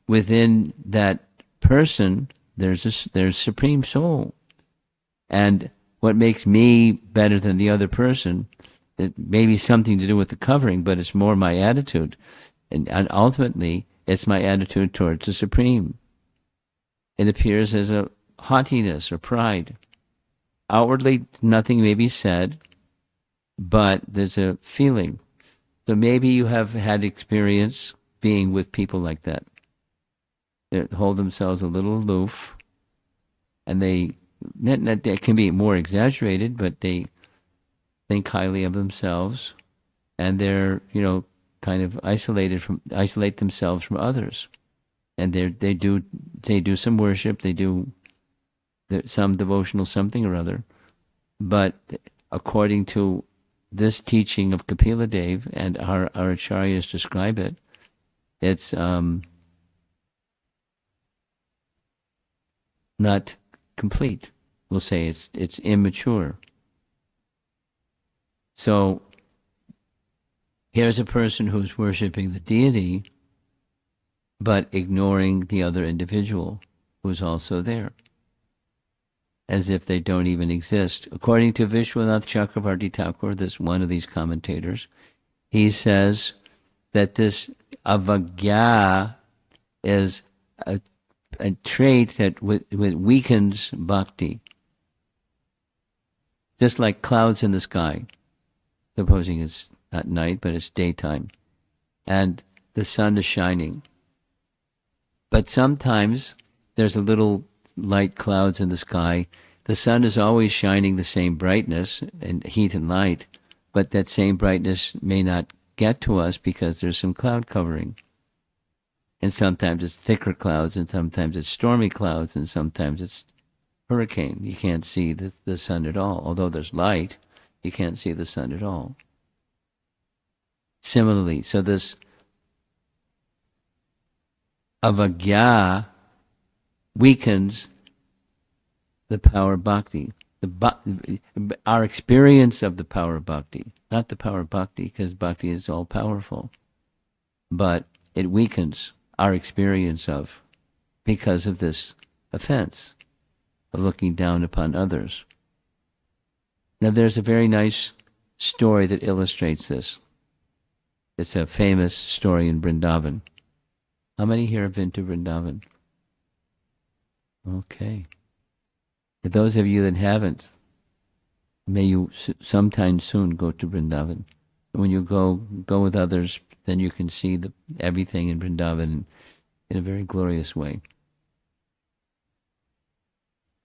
within that person, there's Supreme Soul. And what makes me better than the other person, it may be something to do with the covering, but it's more my attitude. And ultimately, it's my attitude towards the Supreme. It appears as a haughtiness or pride. Outwardly, nothing may be said, but there's a feeling. So maybe you have had experience being with people like that. They hold themselves a little aloof, and they can be more exaggerated, but they think highly of themselves, and they're kind of isolate themselves from others, and they do some worship, they do some devotional something or other, but according to this teaching of Kapila Dev, and our acharyas describe it, it's not complete. We'll say it's immature. So here's a person who's worshiping the deity, but ignoring the other individual who's also there, as if they don't even exist. According to Vishwanath Chakravarti Thakur, this one of these commentators, he says that this avagya is a trait that weakens bhakti. Just like clouds in the sky, supposing it's not night, but it's daytime, and the sun is shining. But sometimes there's a little light clouds in the sky. The sun is always shining the same brightness and heat and light, but that same brightness may not get to us because there's some cloud covering. And sometimes it's thicker clouds, and sometimes it's stormy clouds, and sometimes it's hurricane. You can't see the sun at all. Although there's light, you can't see the sun at all. Similarly, so this avagya weakens the power of bhakti. Our experience of the power of bhakti, not the power of bhakti, because bhakti is all powerful, but it weakens our experience of, because of this offense of looking down upon others. Now there's a very nice story that illustrates this. It's a famous story in Vrindavan. How many here have been to Vrindavan? Okay. For those of you that haven't, may you sometime soon go to Vrindavan. When you go with others, then you can see everything in Vrindavan in a very glorious way.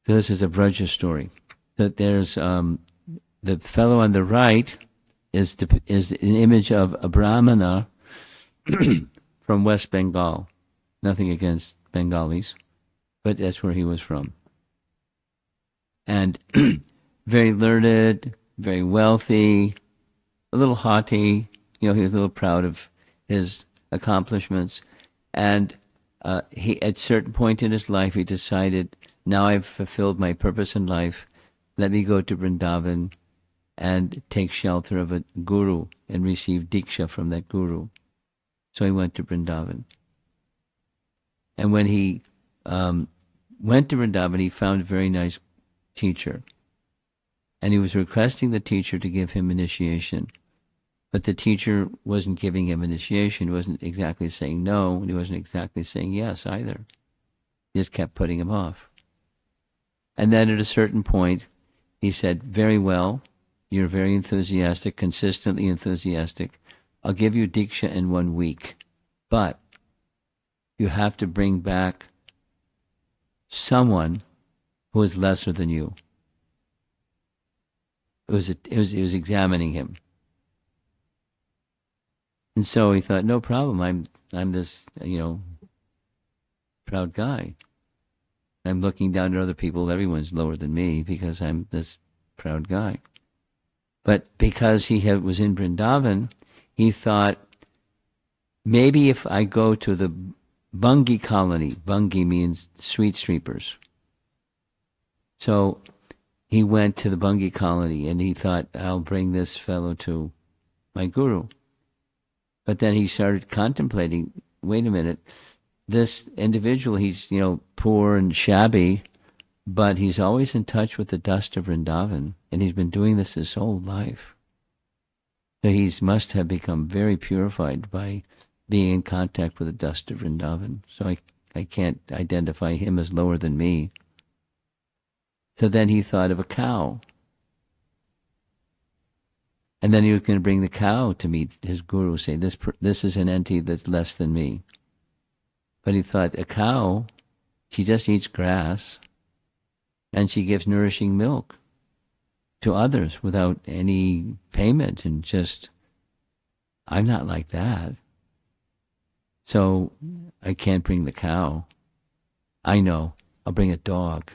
So this is a Vraja story. That there's the fellow on the right is an image of a Brahmana from West Bengal. Nothing against Bengalis, but that's where he was from. And very learned, very wealthy, a little haughty. He was a little proud of his accomplishments. And he, at a certain point in his life, he decided, now I've fulfilled my purpose in life, let me go to Vrindavan and take shelter of a guru and receive diksha from that guru. So he went to Vrindavan. And when he went to Vrindavan, he found a very nice teacher. And he was requesting the teacher to give him initiation. But the teacher wasn't giving him initiation. He wasn't exactly saying no, and he wasn't exactly saying yes either. He just kept putting him off. And then at a certain point, he said, very well, you're very enthusiastic, consistently enthusiastic. I'll give you Diksha in 1 week. But you have to bring back someone who is lesser than you. It was examining him. And so he thought, no problem. I'm this, proud guy. I'm looking down at other people. Everyone's lower than me because I'm this proud guy. But because he was in Vrindavan, he thought, maybe if I go to the Bungi colony, Bungi means sweet streepers. So he went to the Bungi colony and he thought, I'll bring this fellow to my guru. But then he started contemplating, wait a minute, this individual, he's, poor and shabby, but he's always in touch with the dust of Vrindavan, and he's been doing this his whole life. So he must have become very purified by being in contact with the dust of Vrindavan. So I can't identify him as lower than me. So then he thought of a cow. And then he was going to bring the cow to meet his guru, say, this is an entity that's less than me. But he thought, a cow, she just eats grass, and she gives nourishing milk to others without any payment, and just, I'm not like that. So I can't bring the cow. I know, I'll bring a dog.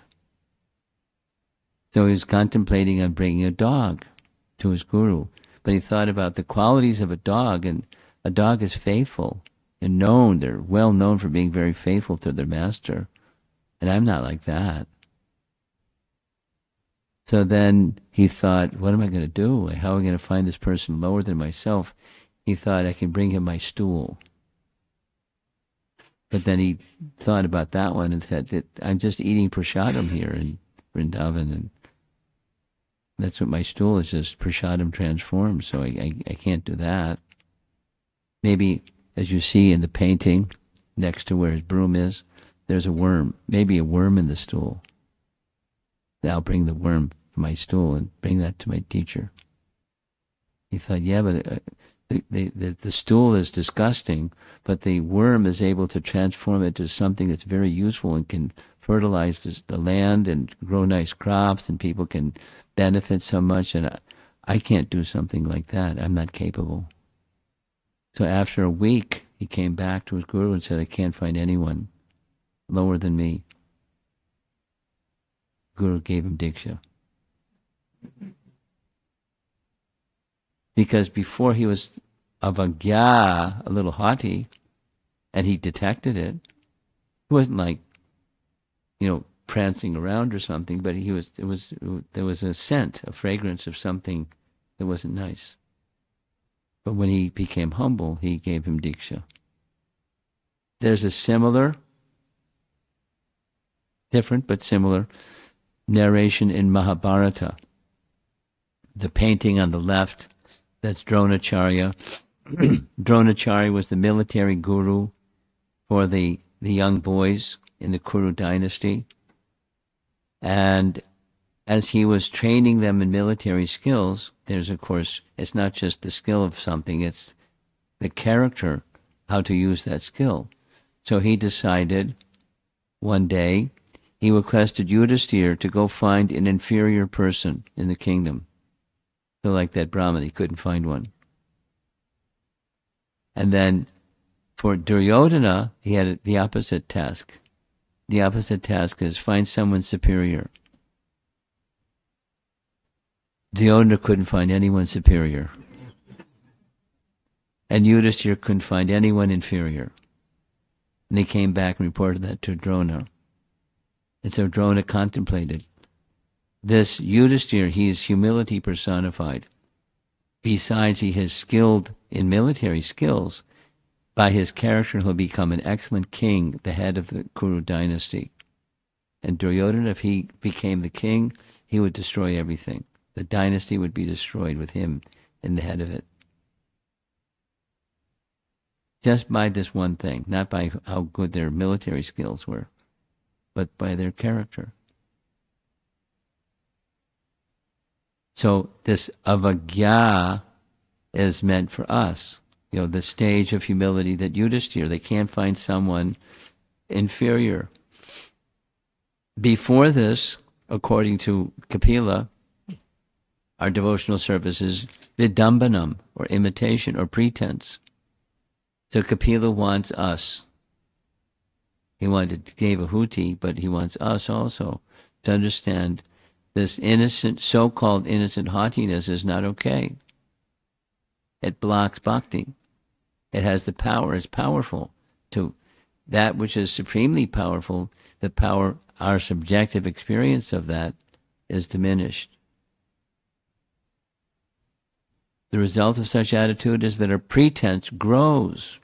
So he was contemplating on bringing a dog to his guru. But he thought about the qualities of a dog, and a dog is faithful and known. They're well known for being very faithful to their master. And I'm not like that. So then he thought, what am I going to do? How am I going to find this person lower than myself? He thought, I can bring him my stool. But then he thought about that one and said, I'm just eating prasadam here in Vrindavan, and that's what my stool is, just prasadam transformed, so I can't do that. Maybe, as you see in the painting, next to where his broom is, there's a worm, maybe a worm in the stool. I'll bring the worm from my stool and bring that to my teacher. He thought, yeah, but the stool is disgusting, but the worm is able to transform it to something that's very useful and can fertilize the land and grow nice crops, and people can benefit so much, and I can't do something like that. I'm not capable. So after a week, he came back to his guru and said, I can't find anyone lower than me. Guru gave him Diksha. Because before he was avagya, a little haughty, and he detected it. He wasn't like, prancing around or something, but there was a scent, a fragrance of something that wasn't nice. But when he became humble, he gave him Diksha. There's a similar, different but similar, narration in Mahabharata. The painting on the left, that's Dronacharya. Dronacharya was the military guru for the young boys in the Kuru dynasty. And as he was training them in military skills, there's, of course, it's not just the skill of something, it's the character, how to use that skill. So he decided one day, he requested Yudhisthira to go find an inferior person in the kingdom. So like that Brahmin, he couldn't find one. And then for Duryodhana, he had the opposite task. The opposite task is find someone superior. Duryodhana couldn't find anyone superior. And Yudhisthira couldn't find anyone inferior. And they came back and reported that to Drona. And so Drona contemplated. This Yudhisthira, he is humility personified. Besides, he has skilled in military skills. By his character, he'll become an excellent king, the head of the Kuru dynasty. And Duryodhana, if he became the king, he would destroy everything. The dynasty would be destroyed with him in the head of it. just by this one thing, not by how good their military skills were, but by their character. So this avagya is meant for us. The stage of humility that Yudhishthira, they can't find someone inferior. Before this, according to Kapila, our devotional service is vidambanam, or imitation, or pretense. So Kapila wants us. He wanted Devahuti, but he wants us also to understand this innocent, so-called innocent haughtiness is not okay. It blocks bhakti. It has the power, it's powerful. To that which is supremely powerful, the power, our subjective experience of that is diminished. The result of such attitude is that our pretense grows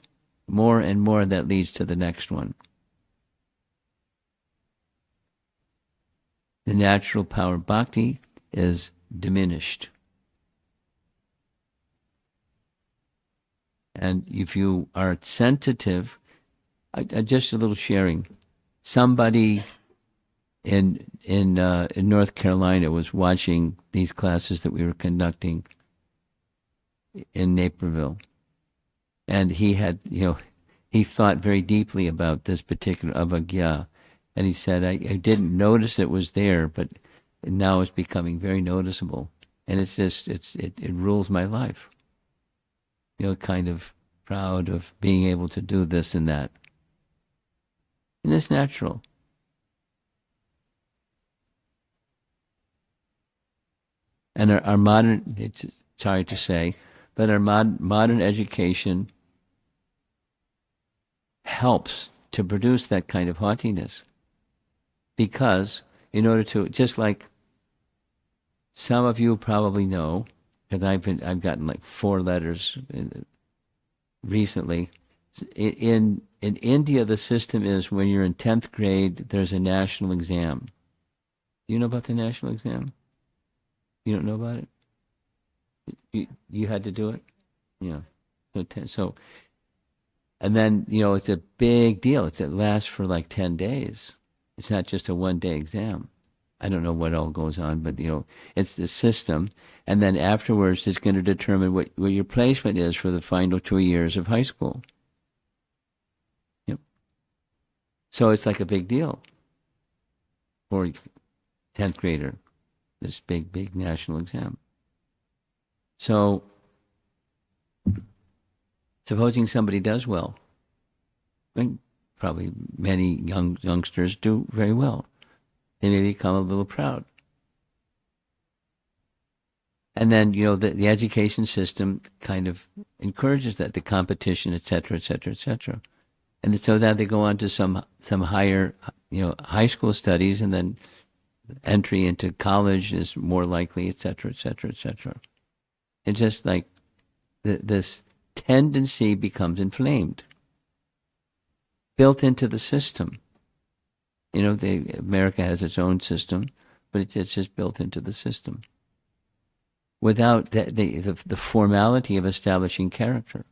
more and more. That leads to the next one. The natural power of bhakti is diminished. And if you are sensitive, just a little sharing. Somebody in North Carolina was watching these classes that we were conducting in Naperville, and he had, he thought very deeply about this particular avagya, and he said, I didn't notice it was there, but now it's becoming very noticeable, and it's just it rules my life. Kind of proud of being able to do this and that. And it's natural. And our modern, it's hard to say, but our modern education helps to produce that kind of haughtiness. Because in order to, just like some of you probably know, because I've gotten like 4 letters recently. In India, the system is when you're in 10th grade, there's a national exam. Do you know about the national exam? You don't know about it? You had to do it? Yeah. So, and then, it's a big deal. It lasts for like 10 days. It's not just a one-day exam. I don't know what all goes on, but, it's the system. And then afterwards, it's going to determine what your placement is for the final 2 years of high school. Yep. So it's like a big deal for 10th grader, this big national exam. So supposing somebody does well, and probably many youngsters do very well, they may become a little proud. And then, the education system kind of encourages that, the competition, et cetera, et cetera, et cetera. And so that they go on to some higher, high school studies, and then entry into college is more likely, et cetera, et cetera, et cetera. It's just like this tendency becomes built into the system. America has its own system, but it's just built into the system, without the formality of establishing character.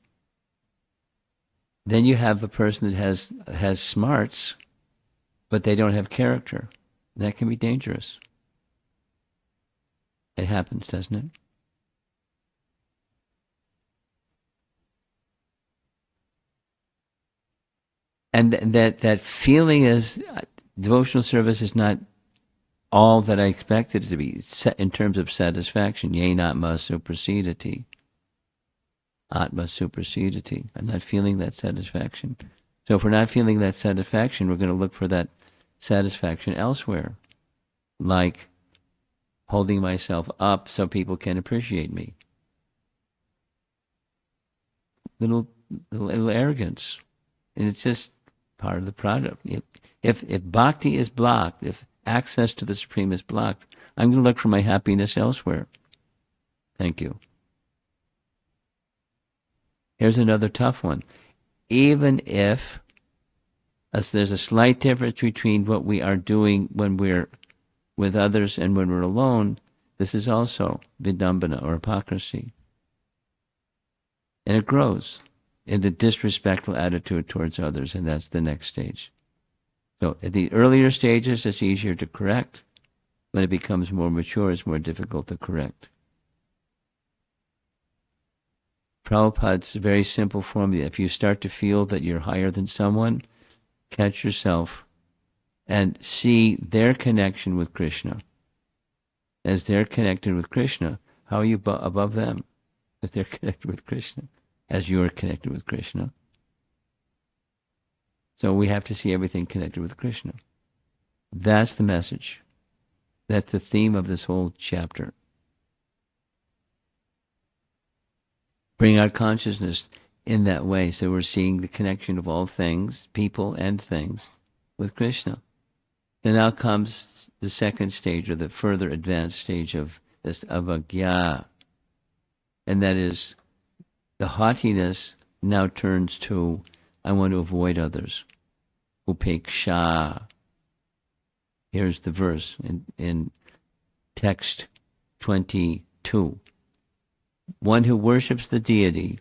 Then you have a person that has smarts, but they don't have character. That can be dangerous. It happens, doesn't it? And that feeling is, devotional service is not all that I expected it to be in terms of satisfaction. Yen atma suprasidati. Atma suprasidati. I'm not feeling that satisfaction. So if we're not feeling that satisfaction, we're going to look for that satisfaction elsewhere. Like holding myself up so people can appreciate me. Little arrogance. And it's just part of the product. If bhakti is blocked, if access to the Supreme is blocked, I'm going to look for my happiness elsewhere. Thank you. Here's another tough one. Even if there's a slight difference between what we are doing when we're with others and when we're alone, this is also vidambana, or hypocrisy. And it grows. in the disrespectful attitude towards others, and that's the next stage. So at the earlier stages, it's easier to correct. When it becomes more mature, it's more difficult to correct. Prabhupada's very simple formula. If you start to feel that you're higher than someone, catch yourself and see their connection with Krishna. As they're connected with Krishna, how are you above them? As they're connected with Krishna, as you're connected with Krishna. So we have to see everything connected with Krishna. That's the message. That's the theme of this whole chapter. Bring our consciousness in that way, so we're seeing the connection of all things, people and things, with Krishna. And now comes the second stage, or the further advanced stage of this avagya. And that is, the haughtiness now turns to, I want to avoid others. Upeksha. Here's the verse in text 22. One who worships the deity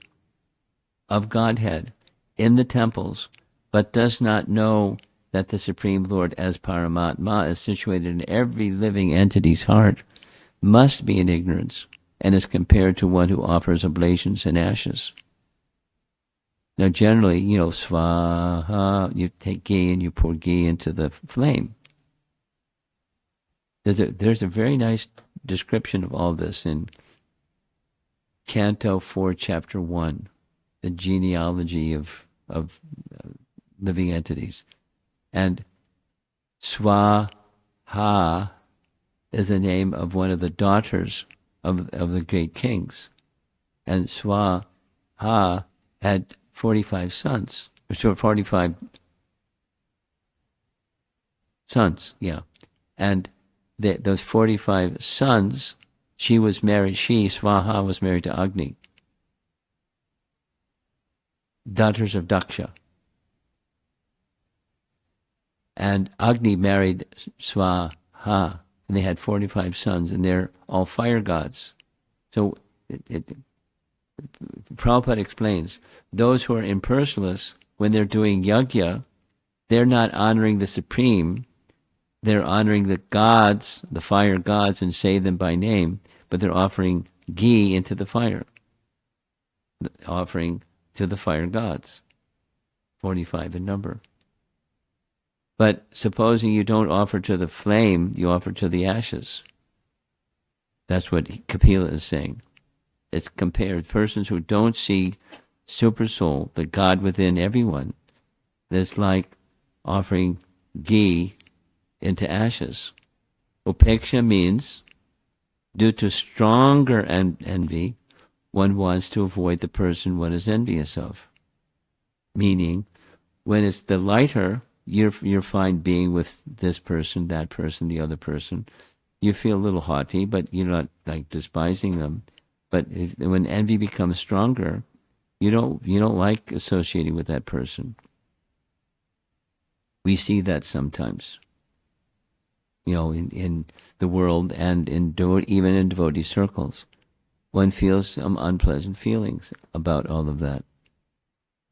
of Godhead in the temples, but does not know that the Supreme Lord as Paramatma is situated in every living entity's heart, must be in ignorance, and is compared to one who offers oblations and ashes. Now generally, swaha, you take ghee and you pour ghee into the flame. There's a very nice description of all this in Canto 4, Chapter 1, the genealogy of living entities. And Swaha is the name of one of the daughters of the great kings. And Swaha had 45 sons. So 45 sons, yeah. And those 45 sons, Swaha was married to Agni, daughters of Daksha. And Agni married Swaha, and they had 45 sons, and they're all fire gods. So Prabhupada explains, those who are impersonalists, when they're doing yajna, they're not honoring the Supreme, they're honoring the gods, the fire gods, and say them by name, but they're offering ghee into the fire, offering to the fire gods, 45 in number. But supposing you don't offer to the flame, you offer to the ashes. That's what Kapila is saying. It's compared persons who don't see Supersoul, the God within everyone. It's like offering ghee into ashes. Upeksha means, due to stronger envy, one wants to avoid the person one is envious of. Meaning, when it's the lighter, you're fine being with this person, that person, the other person. You feel a little haughty, but you're not like despising them. But when envy becomes stronger, you don't like associating with that person. We see that sometimes, in the world and even in devotee circles. One feels some unpleasant feelings about all of that.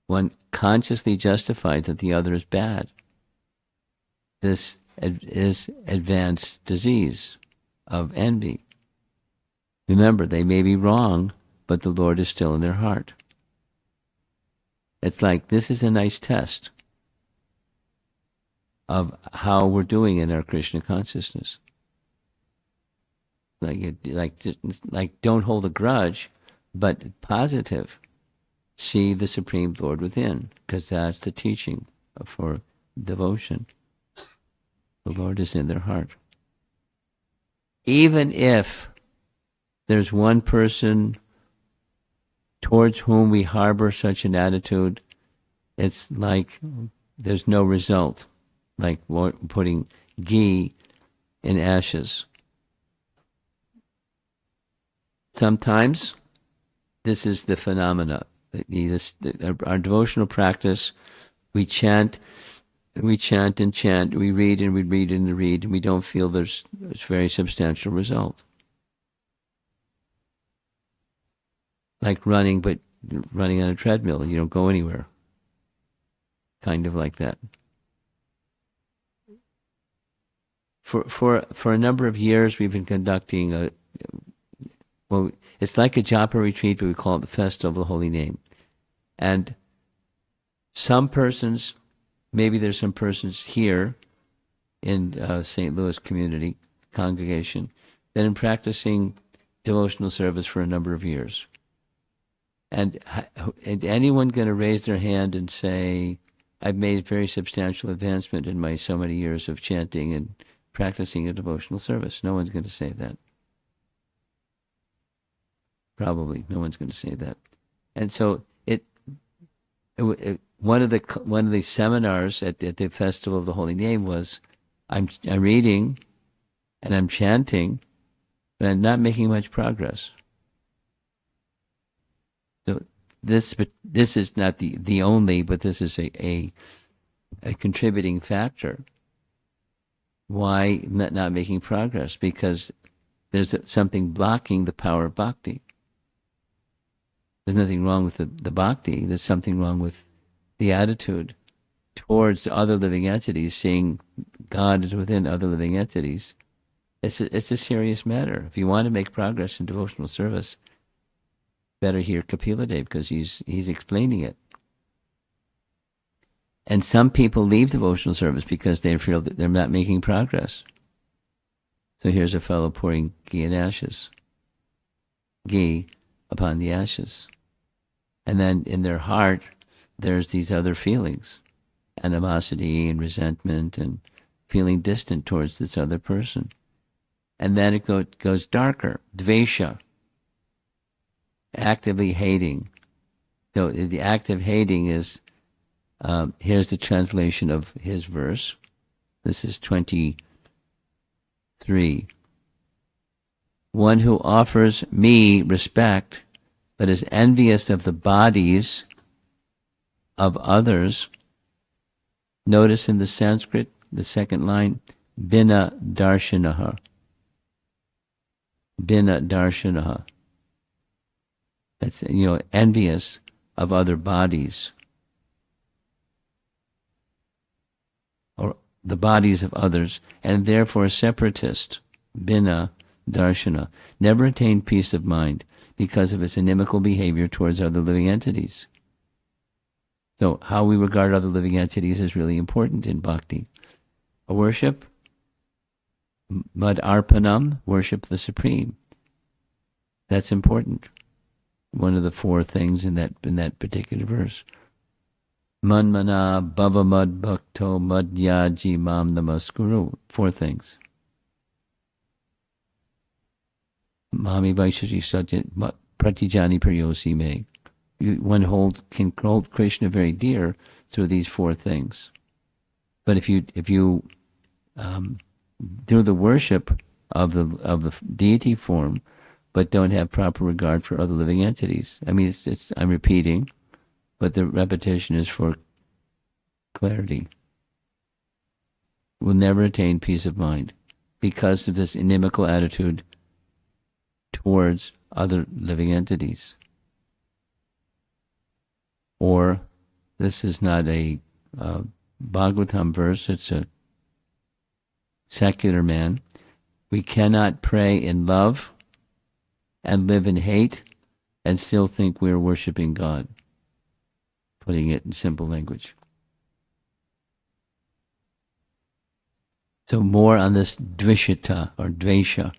One consciously justifies that the other is bad. This is advanced disease of envy. Remember, they may be wrong, but the Lord is still in their heart. It's like, this is a nice test of how we're doing in our Krishna consciousness. Like don't hold a grudge, but positive. See the Supreme Lord within, because that's the teaching for devotion. The Lord is in their heart. Even if there's one person towards whom we harbor such an attitude, it's like there's no result, like putting ghee in ashes. Sometimes this is the phenomena. Our devotional practice, we chant and chant, we read and we read and read, and we don't feel there's a very substantial result. Like running, but running on a treadmill. You don't go anywhere. Kind of like that. For a number of years, we've been conducting it's like a japa retreat, but we call it the Festival of the Holy Name. And some persons, maybe there's some persons here in St. Louis community congregation that have been practicing devotional service for a number of years. And anyone going to raise their hand and say, I've made very substantial advancement in my so many years of chanting and practicing a devotional service? No one's going to say that. Probably no one's going to say that. And so one of the seminars at the Festival of the Holy Name was, I'm reading and I'm chanting, but I'm not making much progress. So this is not the only, but this is a contributing factor. Why not making progress? Because there's something blocking the power of bhakti. There's nothing wrong with the bhakti. There's something wrong with the attitude towards other living entities, seeing God is within other living entities. It's a serious matter. If you want to make progress in devotional service, better hear Kapila Dev, because he's explaining it. And some people leave devotional service because they feel that they're not making progress. So here's a fellow pouring ghee and ashes. Ghee upon the ashes. And then in their heart, there's these other feelings. Animosity and resentment and feeling distant towards this other person. And then it goes darker. Dvesha. Actively hating. So the act of hating is, here's the translation of his verse. This is 23. One who offers me respect, but is envious of the bodies of others. Notice in the Sanskrit, the second line, bina darshanaha. Bina darshanaha. That's, envious of other bodies. Or the bodies of others, and therefore a separatist, bina darshana, never attained peace of mind because of its inimical behavior towards other living entities. So how we regard other living entities is really important in bhakti. A worship, mad arpanam, worship the Supreme. That's important. One of the four things in that particular verse. Manmana bhava mad bhakto madhyaji mam namaskuru. Four things. Mami vaishati satya pratijani paryosi me. One can hold Krishna very dear through these four things. But if you do the worship of the deity form, but don't have proper regard for other living entities, I mean, I'm repeating, but the repetition is for clarity, will never attain peace of mind because of this inimical attitude towards other living entities. Or, this is not a Bhagavatam verse, it's a secular man. We cannot pray in love and live in hate and still think we're worshiping God. Putting it in simple language. So more on this dvishita or dvesha.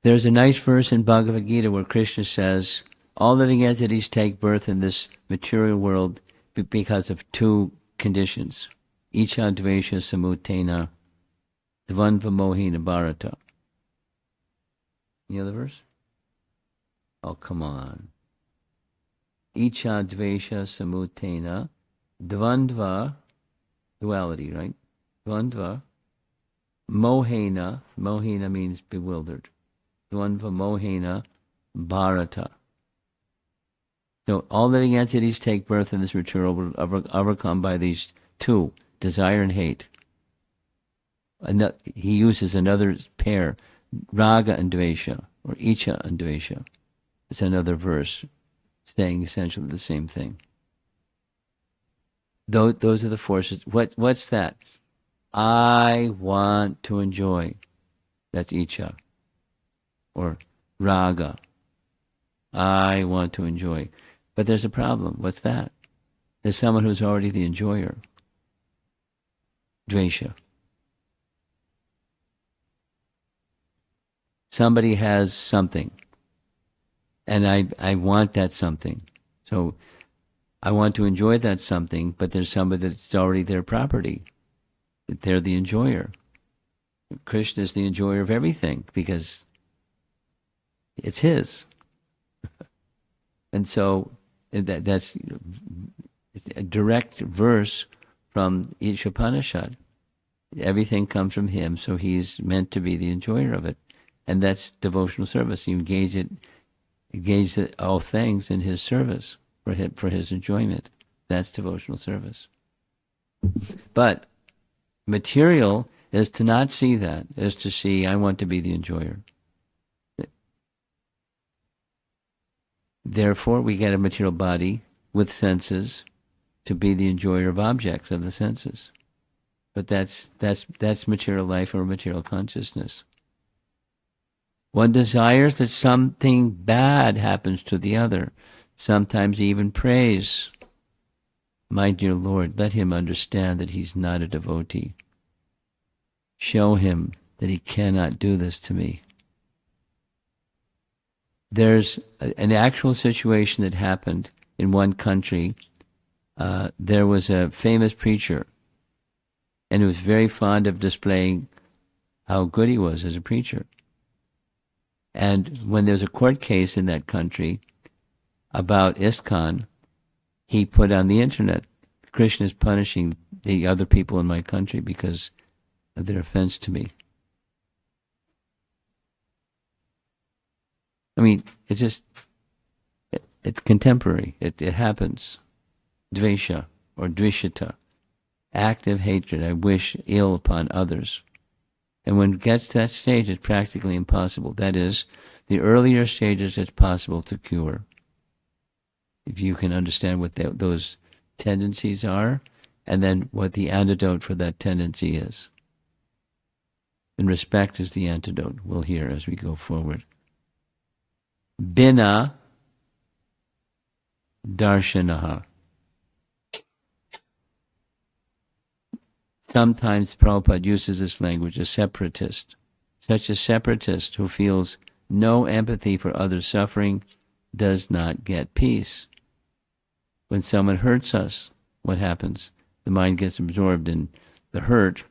There's a nice verse in Bhagavad Gita where Krishna says, all living entities take birth in this material world because of two conditions. Icha dvesha samutena dvandva mohina bharata. You know the verse? Oh, come on. Icha dvesha samutena dvandva, duality, right? Dvandva mohena, mohena means bewildered. Dvandva mohena bharata. So all living entities take birth in this material world, overcome by these two, desire and hate. And he uses another pair, raga and dvesha, or icha and dvesha. It's another verse saying essentially the same thing. Those are the forces. What's that? I want to enjoy. That's Icha. Or Raga. I want to enjoy. But there's a problem. What's that? There's someone who's already the enjoyer. Dvesha. Somebody has something, and I want that something. So I want to enjoy that something, but there's somebody that's already their property. They're the enjoyer. Krishna is the enjoyer of everything because it's his. And so that's a direct verse from Ishopanishad. Everything comes from him, so he's meant to be the enjoyer of it. And that's devotional service. You engage all things in his service for his enjoyment. That's devotional service. But material is to not see that, is to see, I want to be the enjoyer. Therefore, we get a material body with senses to be the enjoyer of objects of the senses. But that's material life or material consciousness. One desires that something bad happens to the other, sometimes even praise. My dear Lord, let him understand that he's not a devotee. Show him that he cannot do this to me. There's an actual situation that happened in one country. There was a famous preacher, and he was very fond of displaying how good he was as a preacher. And when there was a court case in that country about ISKCON, he put on the internet, Krishna is punishing the other people in my country because of their offense to me. I mean, it's contemporary. It happens. Dvesha or dvishita, active hatred. I wish ill upon others. And when it gets to that stage, it's practically impossible. That is, the earlier stages it's possible to cure. If you can understand what those tendencies are, and then what the antidote for that tendency is. And respect is the antidote, we'll hear as we go forward. Bina darshanaha. Sometimes Prabhupada uses this language, a separatist. Such a separatist who feels no empathy for others' suffering does not get peace. When someone hurts us, what happens? The mind gets absorbed in the hurt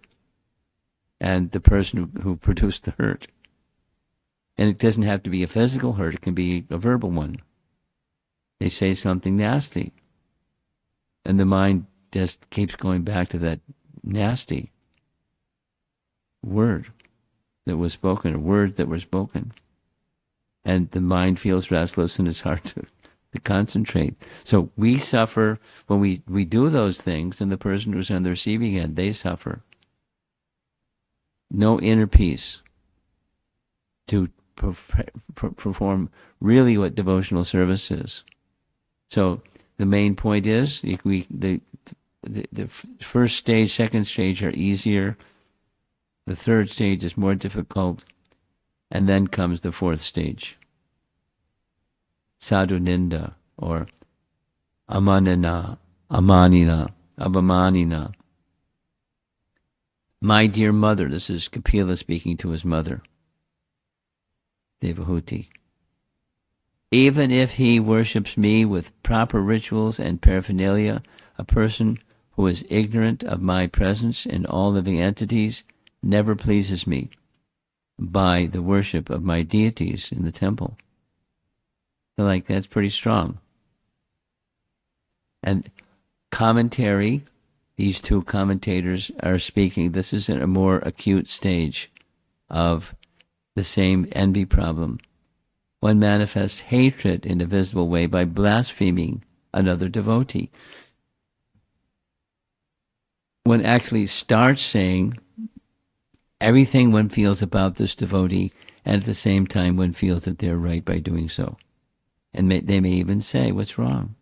and the person who produced the hurt. And it doesn't have to be a physical hurt, it can be a verbal one. They say something nasty, and the mind just keeps going back to that nasty word that was spoken, or words that were spoken. And the mind feels restless and it's hard to concentrate. So we suffer when we do those things, and the person who's on the receiving end, they suffer. No inner peace to perform really what devotional service is. So the main point is, the first stage, second stage are easier. The third stage is more difficult. And then comes the fourth stage. Sadhu Ninda, or Amanina, Amanina, Avamanina. My dear mother, this is Kapila speaking to his mother, Devahuti. Even if he worships me with proper rituals and paraphernalia, a person who is ignorant of my presence in all living entities never pleases me by the worship of my deities in the temple. So, that's pretty strong. And commentary, these two commentators are speaking, this is a more acute stage of the same envy problem. One manifests hatred in a visible way by blaspheming another devotee. One actually starts saying everything one feels about this devotee, and at the same time one feels that they're right by doing so. And they may even say, what's wrong?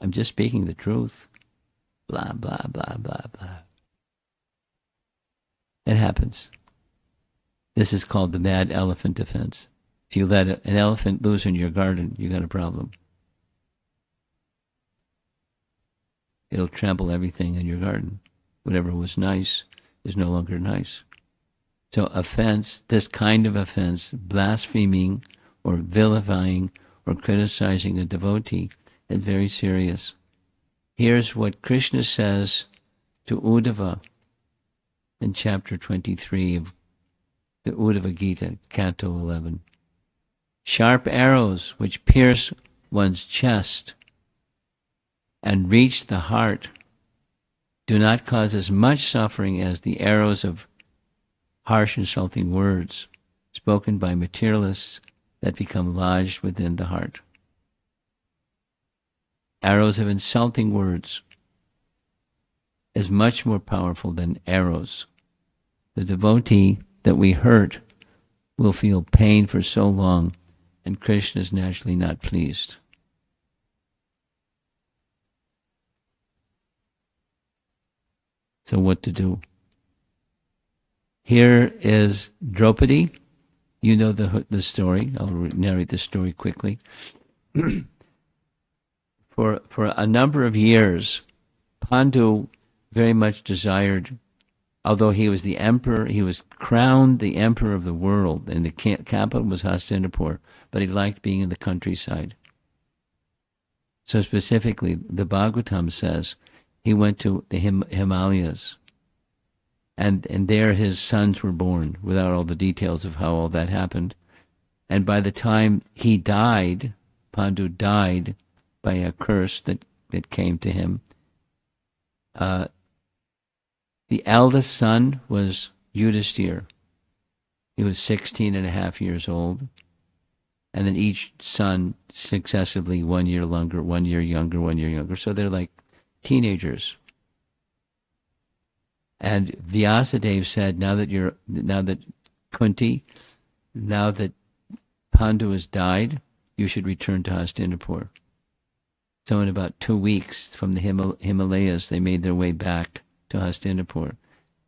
I'm just speaking the truth. Blah, blah, blah, blah, blah. It happens. This is called the mad elephant defense. If you let an elephant loose in your garden, you got a problem. It'll trample everything in your garden. Whatever was nice is no longer nice. So offense, this kind of offense, blaspheming or vilifying or criticizing a devotee, is very serious. Here's what Krishna says to Uddhava in chapter 23 of the Uddhava Gita, Canto 11. Sharp arrows which pierce one's chest and reach the heart do not cause as much suffering as the arrows of harsh, insulting words spoken by materialists that become lodged within the heart. Arrows of insulting words is much more powerful than arrows. The devotee that we hurt will feel pain for so long, and Krishna is naturally not pleased. So what to do? Here is Draupadi. You know the story. I'll narrate the story quickly. For a number of years, Pandu very much desired, although he was the emperor, he was crowned the emperor of the world, and the capital was Hastinapur, but he liked being in the countryside. So specifically, the Bhagavatam says he went to the Himalayas, and there his sons were born, without all the details of how all that happened. And by the time he died, Pandu died by a curse that came to him. The eldest son was Yudhishthira. He was 16 and a half years old. And then each son successively 1 year longer, 1 year younger, 1 year younger. So they're like teenagers. And Vyasadeva said, now that Kunti, now that Pandu has died, you should return to Hastinapur. So in about 2 weeks from the Himalayas, they made their way back to Hastinapur.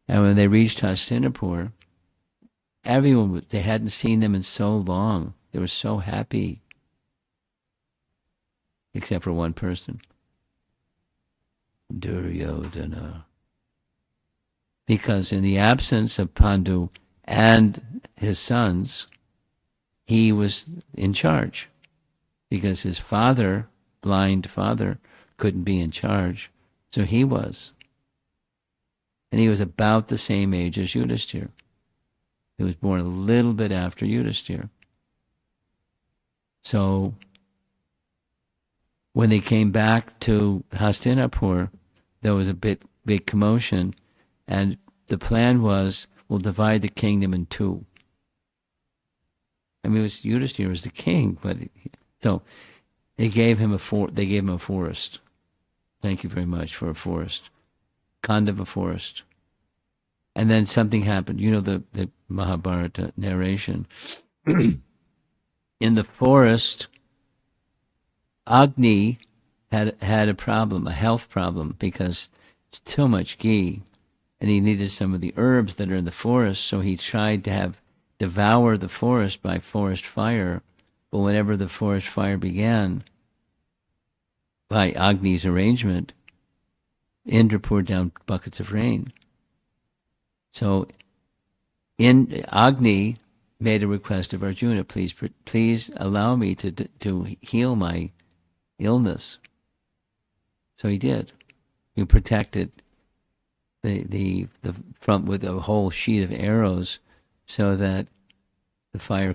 And when they reached Hastinapur, everyone, they hadn't seen them in so long. They were so happy. Except for one person. Duryodhana. Because in the absence of Pandu and his sons, he was in charge. Because his father, blind father, couldn't be in charge. So he was. And he was about the same age as Yudhishthira. He was born a little bit after Yudhishthira. So when they came back to Hastinapur, there was a big commotion, and the plan was, we'll divide the kingdom in two. I mean, Yudhishthira was the king, but so they gave him a forest. Thank you very much for a forest, Khandava forest. And then something happened. You know the Mahabharata narration. In the forest, Agni had a problem, a health problem, because it's too much ghee, and he needed some of the herbs that are in the forest. So he tried to devour the forest by forest fire. But whenever the forest fire began, by Agni's arrangement, Indra poured down buckets of rain. So Agni made a request of Arjuna, please allow me to heal my illness. So he did. He protected the front with a whole sheet of arrows, so that the fire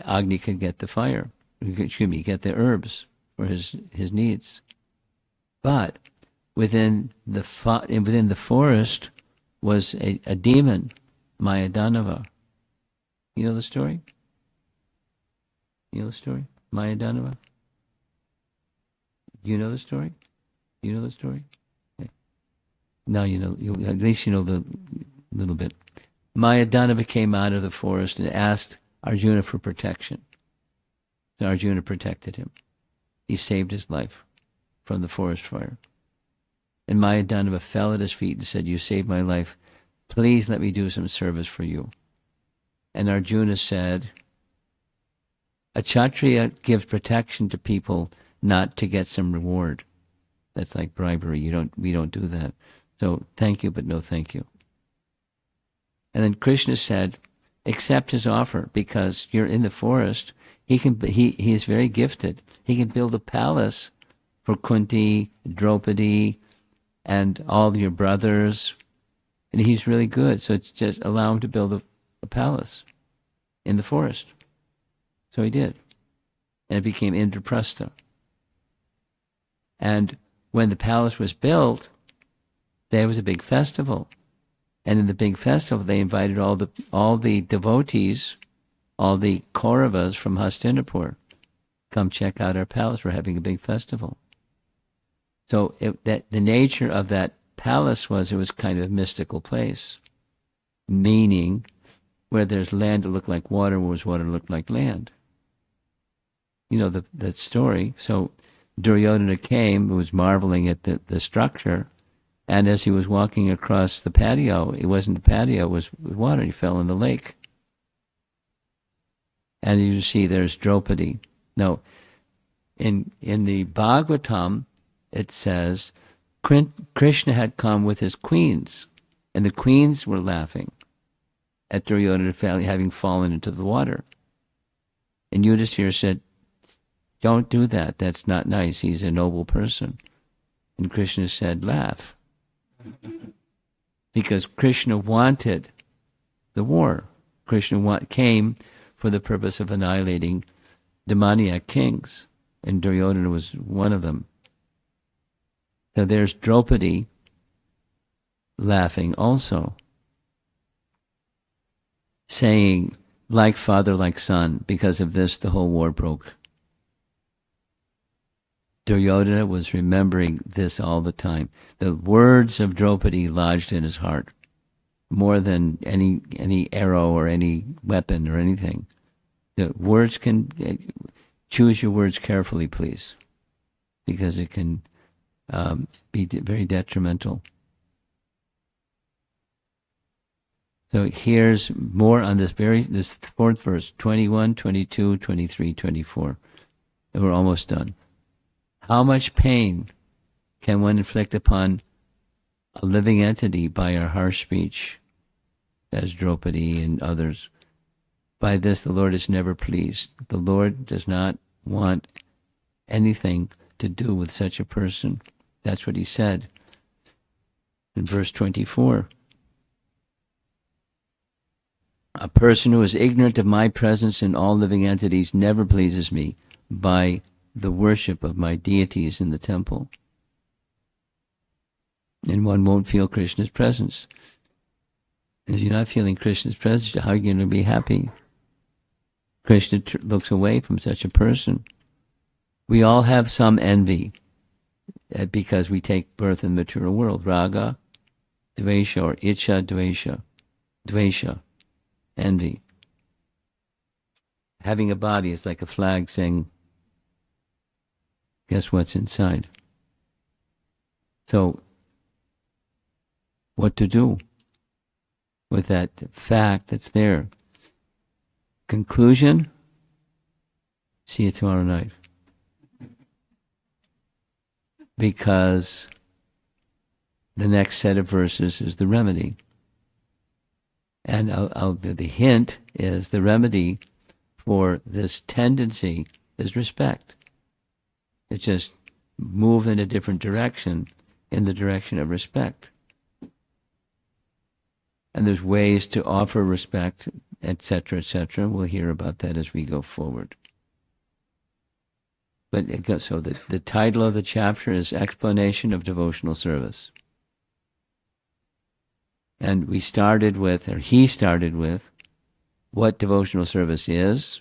Agni could get the fire. Get the herbs for his needs. But within the forest was a demon, Mayadanava. You know the story? Mayadanava? You know the story? Okay. Now you know. At least you know the little bit. Mayadanava came out of the forest and asked Arjuna for protection. So Arjuna protected him. He saved his life from the forest fire. And Mayadanava fell at his feet and said, "You saved my life. Please let me do some service for you." And Arjuna said, "A Kshatriya gives protection to people not to get some reward. That's like bribery. We don't do that. So thank you, but no thank you." And then Krishna said, "Accept his offer, because you're in the forest. He is very gifted. He can build a palace for Kunti, Draupadi, and all your brothers, and he's really good. So it's just allow him to build a palace in the forest." So he did, and it became Indraprastha. And when the palace was built, there was a big festival, and in the big festival they invited all the devotees, all the Kauravas from Hastinapur, come check out our palace. We're having a big festival. So the nature of that palace was, it was kind of a mystical place, meaning where there's land that looked like water, was water that looked like land. You know that story. So Duryodhana came, was marveling at the structure, and as he was walking across the patio, it wasn't the patio, it was water. He fell in the lake. And you see there's Draupadi. Now, in the Bhagavatam, it says Krishna had come with his queens, and the queens were laughing at Duryodhana having fallen into the water. And Yudhishthira said, "Don't do that. That's not nice. He's a noble person." And Krishna said, "Laugh." Because Krishna wanted the war. Krishna came for the purpose of annihilating demoniac kings, and Duryodhana was one of them. So there's Draupadi laughing also, saying, "Like father, like son." Because of this, the whole war broke. Duryodhana was remembering this all the time. The words of Draupadi lodged in his heart more than any arrow or any weapon or anything. The words can, choose your words carefully, please, because it can be very detrimental. So here's more on this fourth verse, 21, 22, 23, 24. And we're almost done. How much pain can one inflict upon a living entity by our harsh speech, as Draupadi and others? By this the Lord is never pleased. The Lord does not want anything to do with such a person. That's what he said in verse 24. A person who is ignorant of my presence in all living entities never pleases me by the worship of my deities in the temple. And one won't feel Krishna's presence. If you're not feeling Krishna's presence, how are you going to be happy? Krishna looks away from such a person. We all have some envy because we take birth in the material world. Raga, dvesha, or icha, dvesha, envy. Having a body is like a flag saying, guess what's inside? So, what to do with that fact that's there? Conclusion, see you tomorrow night. Because the next set of verses is the remedy. And the hint is the remedy for this tendency is respect. It's just move in a different direction, in the direction of respect. And there's ways to offer respect, etc., etc. We'll hear about that as we go forward. But so the title of the chapter is Explanation of Devotional Service. And he started with, what devotional service is,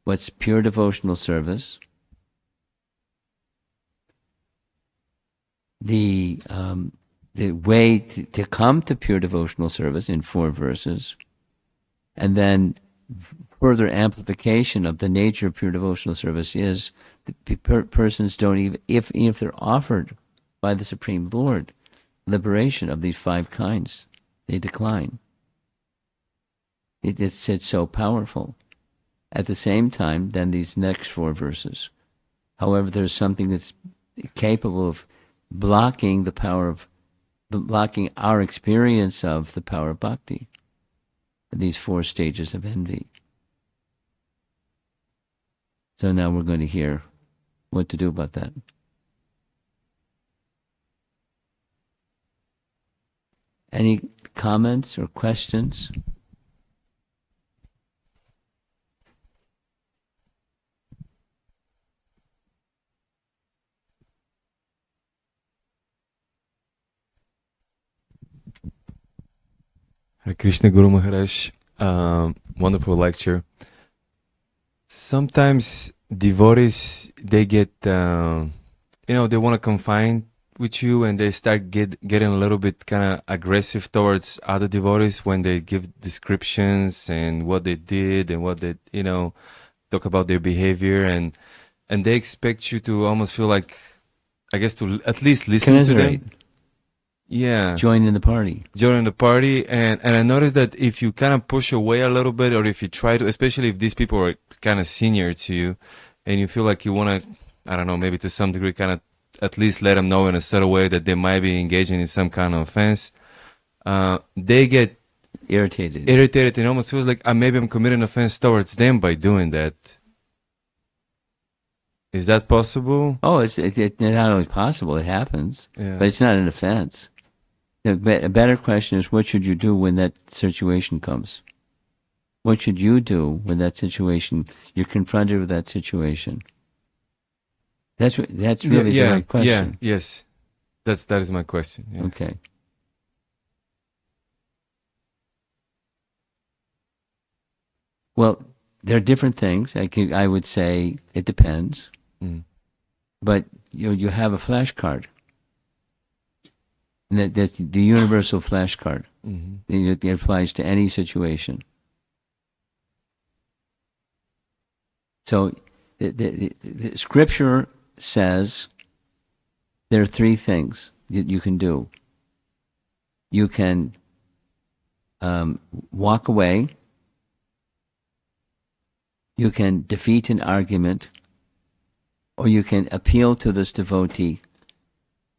what's pure devotional service, the way to come to pure devotional service in 4 verses, and then further amplification of the nature of pure devotional service is that persons don't even, if they're offered by the Supreme Lord liberation of these 5 kinds, they decline. It's so powerful. At the same time, then these next 4 verses, however, there's something that's capable of blocking our experience of the power of bhakti, these 4 stages of envy. So now we're going to hear what to do about that. Any comments or questions?
Hare Krishna Guru Maharaj, wonderful lecture. Sometimes devotees, they get, they want to confine with you, and they start getting a little bit kind of aggressive towards other devotees when they give descriptions and what they did and what they, talk about their behavior, and they expect you to almost feel like, I guess, to at least listen to them. Yeah.
Join in the party.
And I noticed that if you kind of push away a little bit, or if you try to, especially if these people are kind of senior to you, and you feel like you want to, I don't know, maybe to some degree kind of at least let them know in a subtle way that they might be engaging in some kind of offense, they get
irritated,
and almost feels like maybe I'm committing offense towards them by doing that. Is that possible?
Oh, it's not always possible. It happens, but it's not an offense. A better question is, what should you do when that situation comes? What should you do when that situation, you're confronted with that situation? That's really the right question.
Yeah, yes. That is my question. Yeah.
Okay. Well, there are different things. I would say it depends. But you have a flashcard. And that's the universal flashcard. It applies to any situation. So the scripture says there are 3 things that you can do. You can walk away. You can defeat an argument, or you can appeal to this devotee,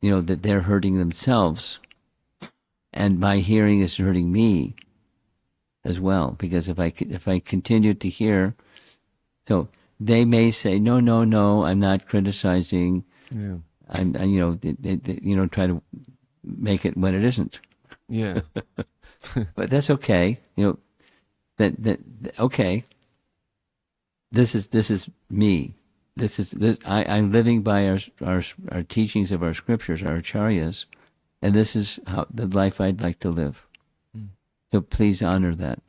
that they're hurting themselves, and my hearing is hurting me as well, because if I continue to hear, so they may say, no, I'm not criticizing.
Yeah.
I'm, they try to make it when it isn't.
Yeah.
But that's okay. Okay. This is me. I'm living by our teachings of our scriptures, our acharyas, and this is how the life I'd like to live. So please honor that.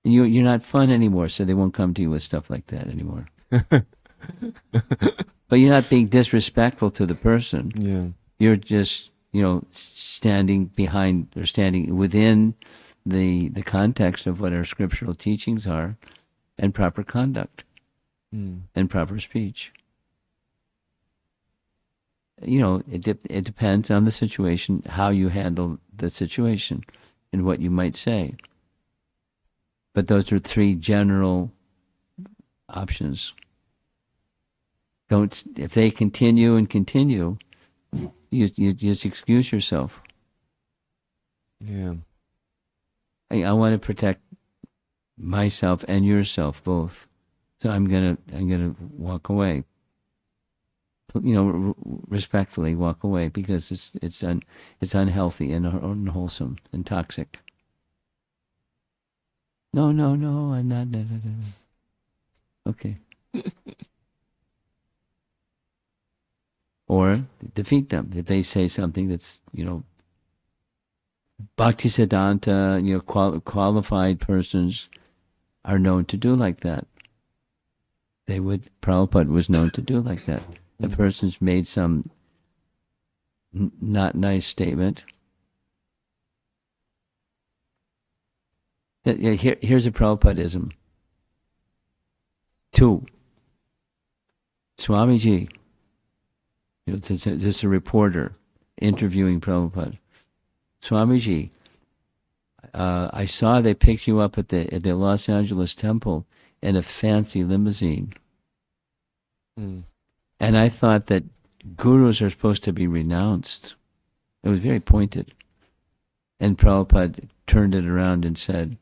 And you're not fun anymore, so they won't come to you with stuff like that anymore. But you're not being disrespectful to the person.
Yeah.
You're just standing behind or standing within the context of what our scriptural teachings are, and proper conduct. And proper speech. It depends on the situation, how you handle the situation, and what you might say. But those are 3 general options. If they continue, you just excuse yourself.
Yeah.
I want to protect myself and yourself both. So I'm gonna walk away. Respectfully walk away, because it's unhealthy and unwholesome and toxic. No, I'm not. No. Okay. Or defeat them if they say something that's Bhaktisiddhanta, qualified persons are known to do like that. Prabhupada was known to do like that. The person's made some not nice statement, Here's a Prabhupadism. 2. Swamiji, just a reporter interviewing Prabhupada. Swamiji, I saw they picked you up at the Los Angeles temple in a fancy limousine.
Mm.
And I thought that gurus are supposed to be renounced. It was very pointed. And Prabhupada turned it around and said,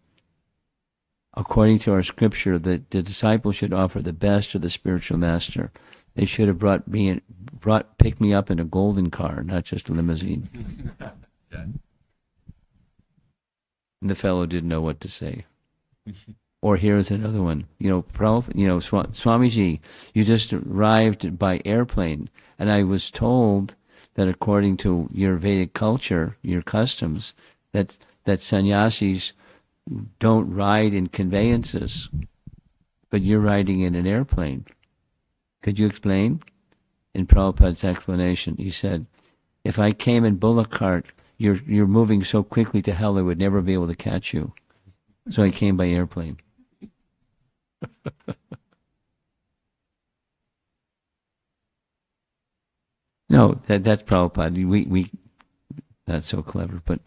according to our scripture, that the disciples should offer the best to the spiritual master. They should have picked me up in a golden car, not just a limousine. And the fellow didn't know what to say. Or here's another one. Swamiji, you just arrived by airplane, and I was told that according to your Vedic culture, your customs, that sannyasis don't ride in conveyances, but you're riding in an airplane. Could you explain? In Prabhupada's explanation, he said, if I came in bullock cart, you're moving so quickly to hell I would never be able to catch you. So I came by airplane. No, that's Prabhupada. We not so clever, but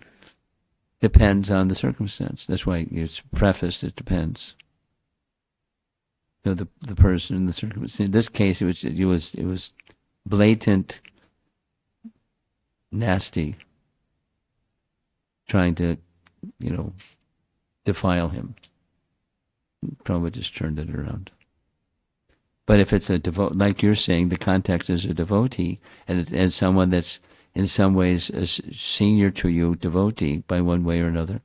depends on the circumstance. That's why it's prefaced, it depends. So the person, the circumstance. In this case, it was blatant, nasty, trying to, defile him. Prabhupada just turned it around. But if it's a like you're saying, the context is a devotee, and someone that's in some ways a senior to you, devotee, by one way or another,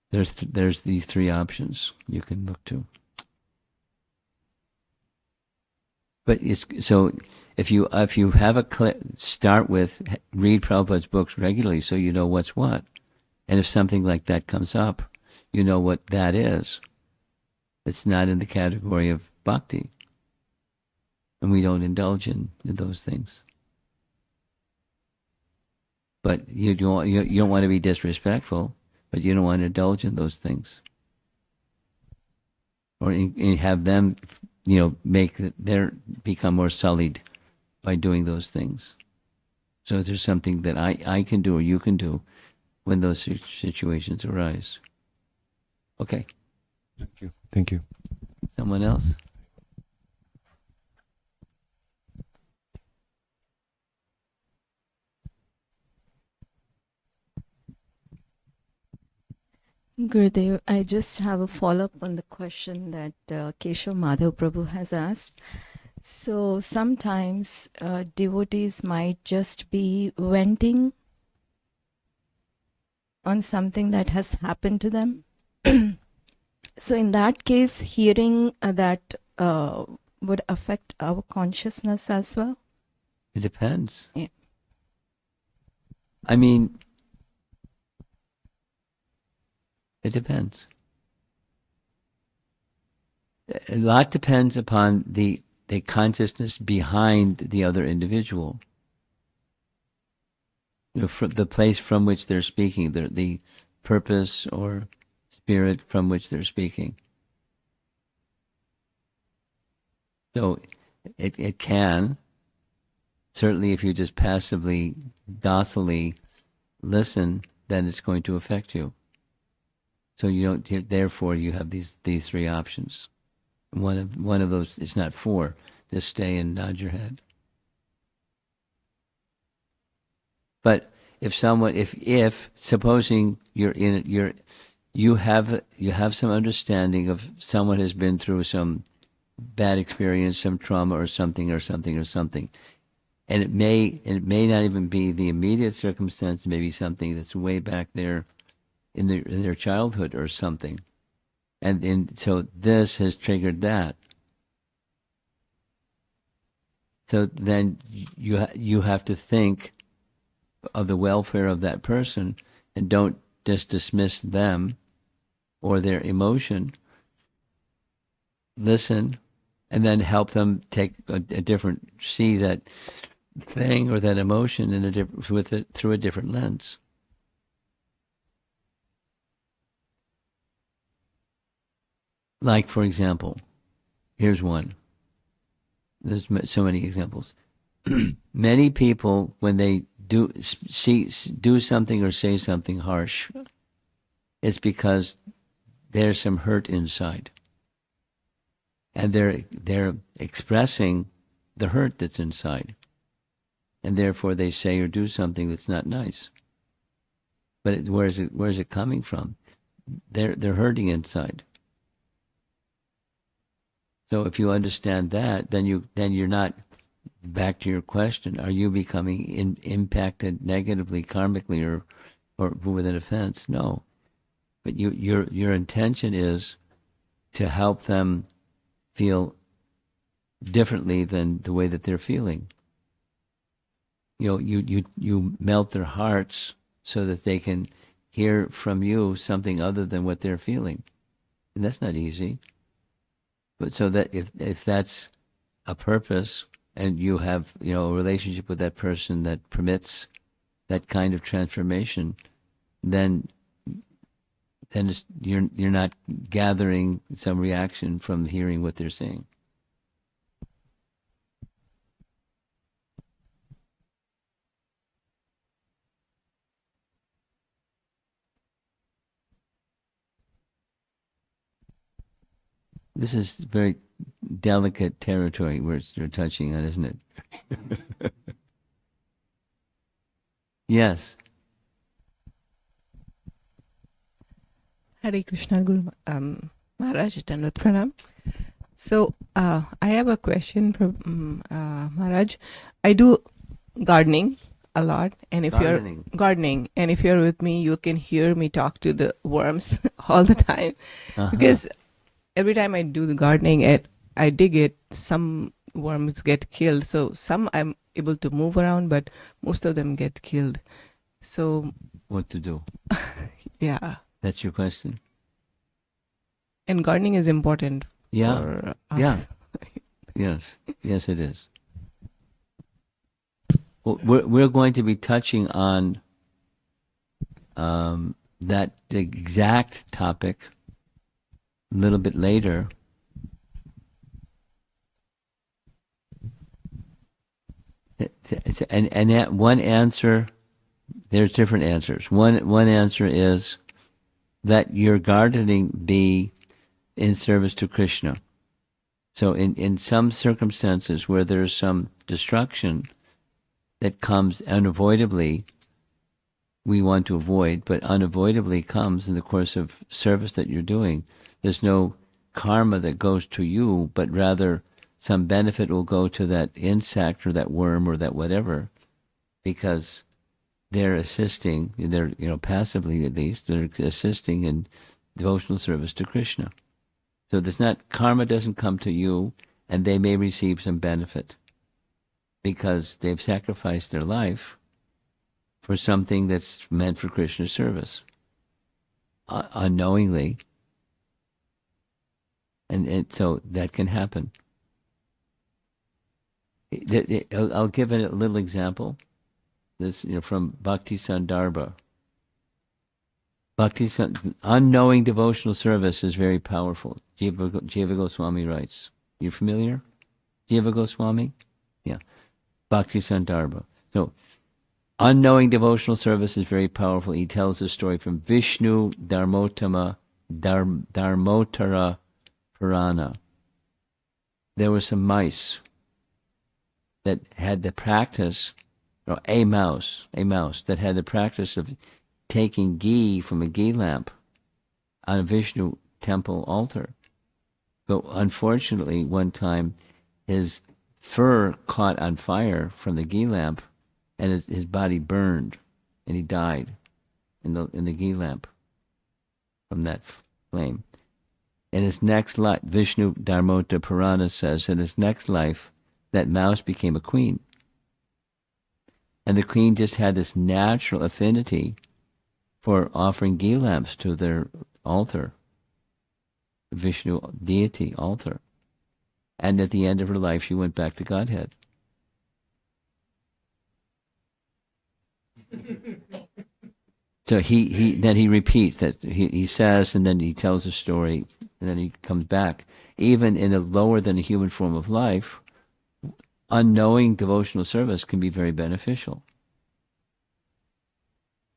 there's these 3 options you can look to. But so if you have start with read Prabhupada's books regularly, so you know what's what, and if something like that comes up, you know what that is. It's not in the category of bhakti, and we don't indulge in those things. But you don't want to be disrespectful, but you don't want to indulge in those things, or have them, become more sullied by doing those things. So is there something that I can do or you can do when those situations arise? Okay.
Thank you.
Someone else?
Gurudev, I just have a follow-up on the question that Keshav Madhav Prabhu has asked. So sometimes devotees might just be venting on something that has happened to them. So in that case, hearing that would affect our consciousness as well?
It depends.
Yeah.
I mean, it depends. A lot depends upon the consciousness behind the other individual. From the place from which they're speaking, the purpose or spirit from which they're speaking. So it can, certainly if you just passively, docilely listen, then it's going to affect you. So therefore you have these 3 options. One of those, it's not 4. Just stay and nod your head. But if supposing you have some understanding of someone has been through some bad experience, some trauma or something, and it may not even be the immediate circumstance, maybe something that's way back there in their childhood or something, and so this has triggered that. So then you have to think of the welfare of that person, and don't just dismiss them or their emotion. Listen, and then help them take see that thing or that emotion through a different lens. Like, for example, here's one. There's so many examples. Many people, when they do something or say something harsh, it's because there's some hurt inside, and they're expressing the hurt that's inside, and therefore they say or do something that's not nice. But where's it coming from? They're hurting inside. So if you understand that, then you're not, back to your question, are you becoming impacted negatively, karmically, or with an offense? No. But your intention is to help them feel differently than the way that they're feeling. You melt their hearts so that they can hear from you something other than what they're feeling. And that's not easy. But so that if that's a purpose, and you have a relationship with that person that permits that kind of transformation, then you're not gathering some reaction from hearing what they're saying. This is very delicate territory where you're touching on, isn't it? Yes.
Hare Krishna Guru Maharaj, Dandavat Pranam. So I have a question for Maharaj. I do gardening a lot, and if
Gardening.
you're gardening, and if you're with me, you can hear me talk to the worms all the time, because every time I do the gardening, I dig it, some worms get killed. So some I'm able to move around, but most of them get killed. So
What to do?
yeah,
That's your question?
and gardening is important
Yeah.
for us.
Yeah. Yes, it is. Well, we're going to be touching on that exact topic a little bit later. And that one answer, there's different answers. One answer is that your gardening be in service to Krishna. So in some circumstances where there's some destruction that comes unavoidably, we want to avoid, but unavoidably comes in the course of service that you're doing. There's no karma that goes to you, but rather some benefit will go to that insect or that worm or that whatever, because they're assisting, they're, passively at least, they're assisting in devotional service to Krishna. So there's not, karma doesn't come to you, and they may receive some benefit because they've sacrificed their life for something that's meant for Krishna's service, unknowingly, and so that can happen. I'll give it a little example. This, from Bhakti Sandarbha. Unknowing devotional service is very powerful. Jiva Goswami writes. You familiar? Jiva Goswami? Yeah. Bhakti Sandarbha. So, unknowing devotional service is very powerful. He tells a story from Vishnu Dharmotara Purana. There were some mice that had the practice, or a mouse that had the practice of taking ghee from a ghee lamp on a Vishnu temple altar. But unfortunately, one time, his fur caught on fire from the ghee lamp, and his body burned, and he died in the ghee lamp from that flame. In his next life, Vishnu Dharmota Purana says, in his next life, that mouse became a queen. And the queen just had this natural affinity for offering ghee lamps to their altar, Vishnu deity altar. And at the end of her life, she went back to Godhead. So he repeats that, he says, and then he tells a story and then he comes back. Even in a lower than a human form of life, unknowing devotional service can be very beneficial.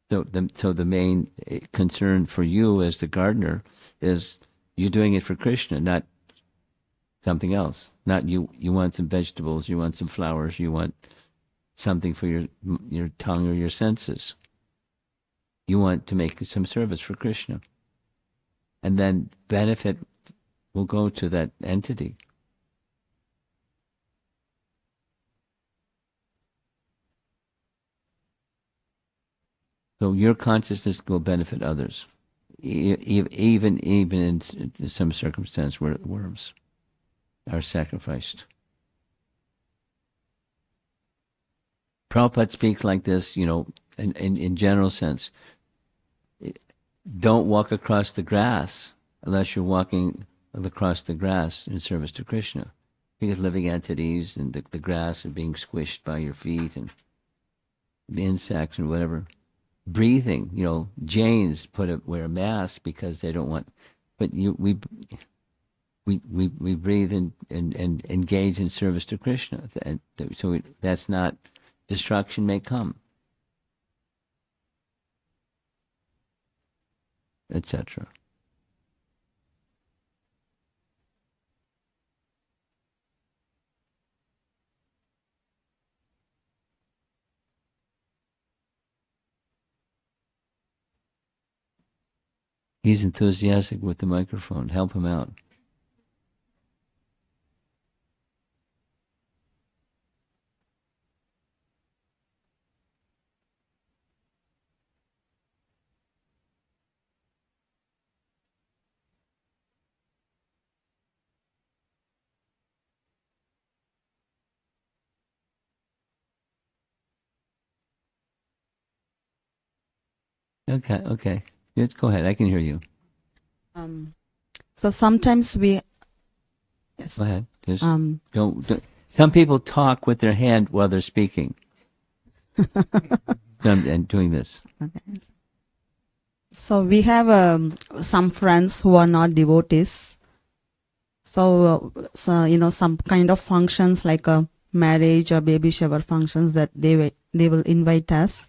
So the main concern for you as the gardener is you're doing it for Krishna, not something else. Not you want some vegetables, you want some flowers, you want something for your tongue or your senses. You want to make some service for Krishna. And then benefit will go to that entity. So your consciousness will benefit others, even in some circumstance where worms are sacrificed. Prabhupada speaks like this, in general sense. Don't walk across the grass unless you're walking across the grass in service to Krishna. Because living entities and the grass are being squished by your feet and the insects and whatever. Breathing, Jains wear a mask because they don't want, but we breathe and engage in service to Krishna, and so that's not, destruction may come, etc. He's enthusiastic with the microphone. Help him out. Okay. Just go ahead. I can hear you.
So sometimes we, yes.
Go ahead. Just don't. Some people talk with their hand while they're speaking. And doing this.
Okay. So we have some friends who are not devotees. So some kind of functions like a marriage or baby shower functions that they will invite us,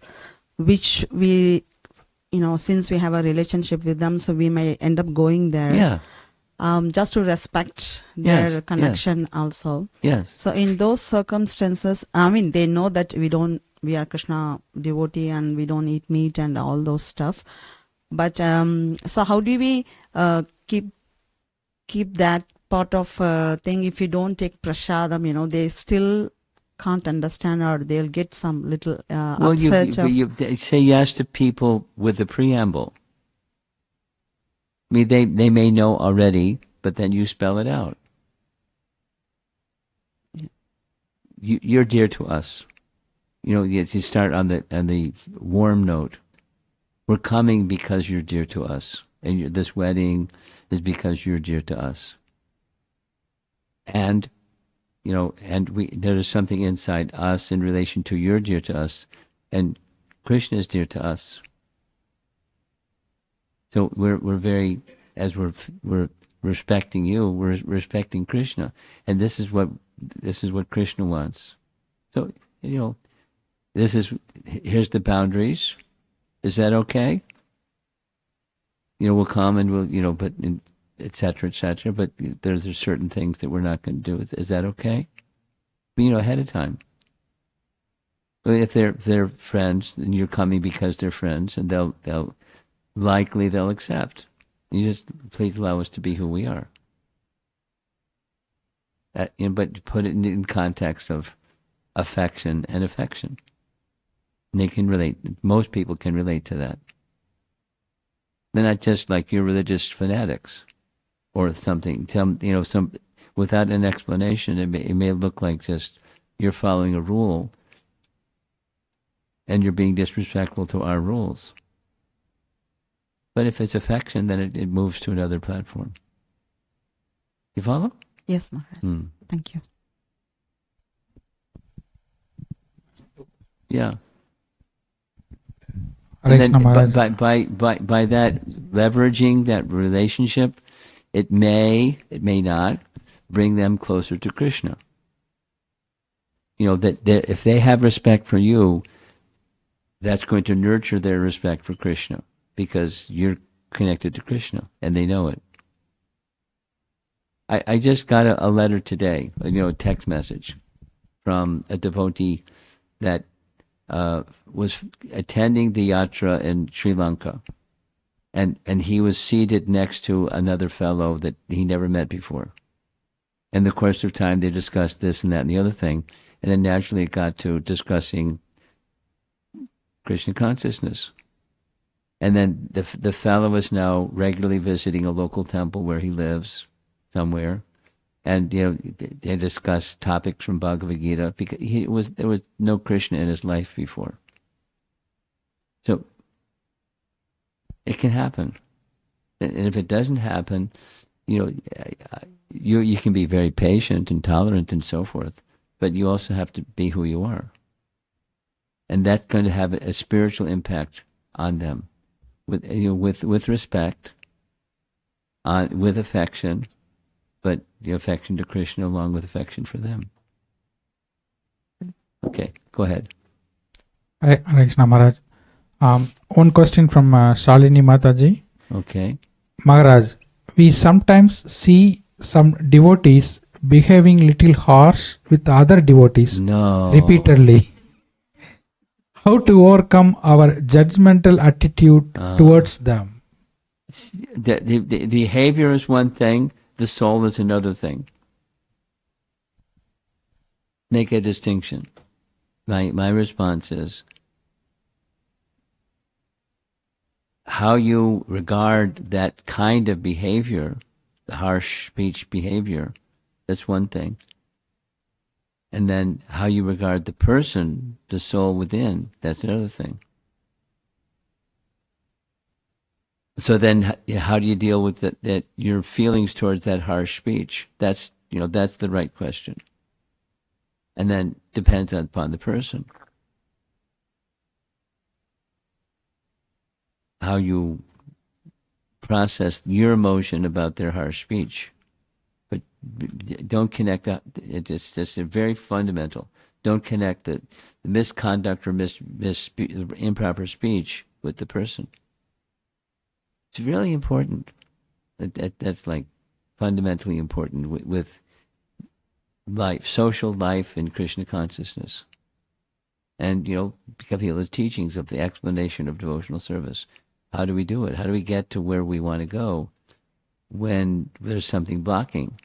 which we, since we have a relationship with them, so we may end up going there.
Yeah.
Just to respect their connection also.
Yes.
So in those circumstances, they know that we are Krishna devotee and we don't eat meat and all those stuff. But so how do we keep that part of thing? If you don't take prasadam, they still can't understand, or they'll get some little upset.
You say yes to people with the preamble. I mean, they may know already, but then you spell it out. You're dear to us. You start on the warm note. We're coming because you're dear to us, and this wedding is because you're dear to us. And there is something inside us in relation to you're dear to us, and Krishna is dear to us. So we're very, as we're respecting you, we're respecting Krishna, and this is what Krishna wants. So here's the boundaries. Is that okay? We'll come and we'll but et cetera, but there's certain things that we're not going to do. Is that okay? Ahead of time. If they're friends and you're coming because they're friends, and they'll likely accept. You just please allow us to be who we are. But put it in context of affection and affection. And they can relate. Most people can relate to that. They're not just like your religious fanatics, or something. Some without an explanation, it may look like just you're following a rule, and you're being disrespectful to our rules. But if it's affection, then it moves to another platform. You follow?
Yes, Maharaj. Thank you.
Yeah.
Hare
And
Krishna,
then
Maharaj.
by that leveraging that relationship, It may not bring them closer to Krishna. That if they have respect for you, that's going to nurture their respect for Krishna because you're connected to Krishna and they know it. I just got a letter today, a text message from a devotee that was attending the yatra in Sri Lanka. And he was seated next to another fellow that he never met before. In the course of time, they discussed this and that and the other thing. And then naturally it got to discussing Krishna consciousness. And then the fellow is now regularly visiting a local temple where he lives somewhere. And, they discussed topics from Bhagavad Gita because there was no Krishna in his life before. So it can happen. And if it doesn't happen, you can be very patient and tolerant and so forth, but you also have to be who you are. And that's going to have a spiritual impact on them with respect, with affection, but the affection to Krishna along with affection for them. Okay, go ahead.
Hare Krishna Maharaj. One question from Shalini Mataji.
Okay.
Maharaj, we sometimes see some devotees behaving little harsh with other devotees repeatedly. How to overcome our judgmental attitude towards them?
The behavior is one thing, the soul is another thing. Make a distinction. My response is, how you regard that kind of behavior, the harsh speech behavior, that's one thing. And then how you regard the person, the soul within, that's another thing. So then how do you deal with that your feelings towards that harsh speech? That's the right question. And then depends upon the person. How you process your emotion about their harsh speech. But don't connect that. It's just very fundamental. Don't connect the misconduct or improper speech with the person. It's really important. That's like fundamentally important with life, social life in Krishna consciousness. And, Kapila's teachings of the explanation of devotional service. How do we do it? How do we get to where we want to go when there's something blocking?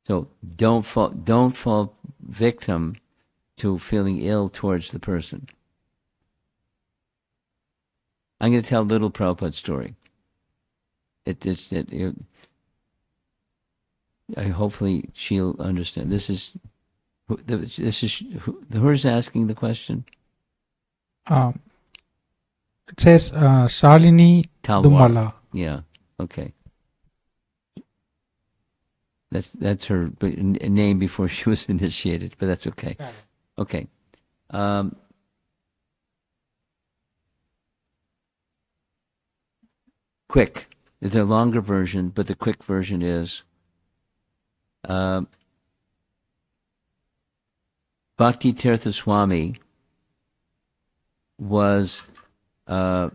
So don't fall victim to feeling ill towards the person. I'm going to tell a little Prabhupada story. Hopefully she'll understand. Who's asking the question?
It says Shalini
Talwar.
Dumala.
Yeah. Okay. That's her name before she was initiated, but that's okay. Okay. Quick. There's a longer version, but the quick version is Bhakti Tirtha Swami was an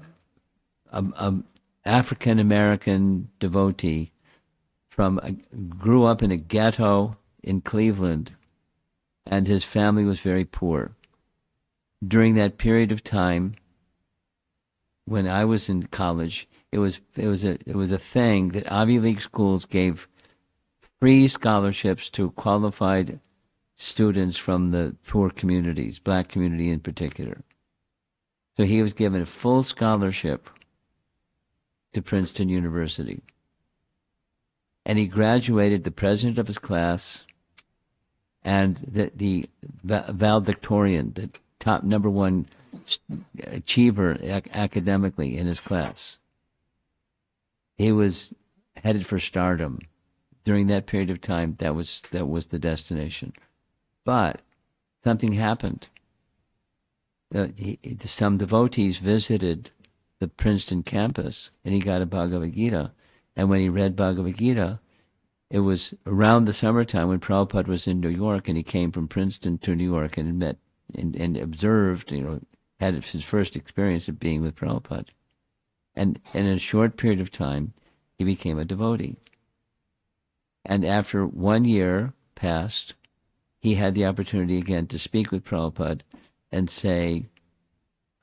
African American devotee grew up in a ghetto in Cleveland, and his family was very poor. During that period of time, when I was in college, it was a thing that Ivy League schools gave free scholarships to qualified students from the poor communities, black community in particular. So he was given a full scholarship to Princeton University. And he graduated the president of his class and the valedictorian, the top number one achiever academically in his class. He was headed for stardom. During that period of time, that was the destination. But something happened. Some devotees visited the Princeton campus, and he got a Bhagavad Gita, And when he read Bhagavad Gita, it was around the summertime when Prabhupada was in New York, and he came from Princeton to New York and met and observed, had his first experience of being with Prabhupada. And in a short period of time, he became a devotee. And after 1 year passed, he had the opportunity again to speak with Prabhupada and say,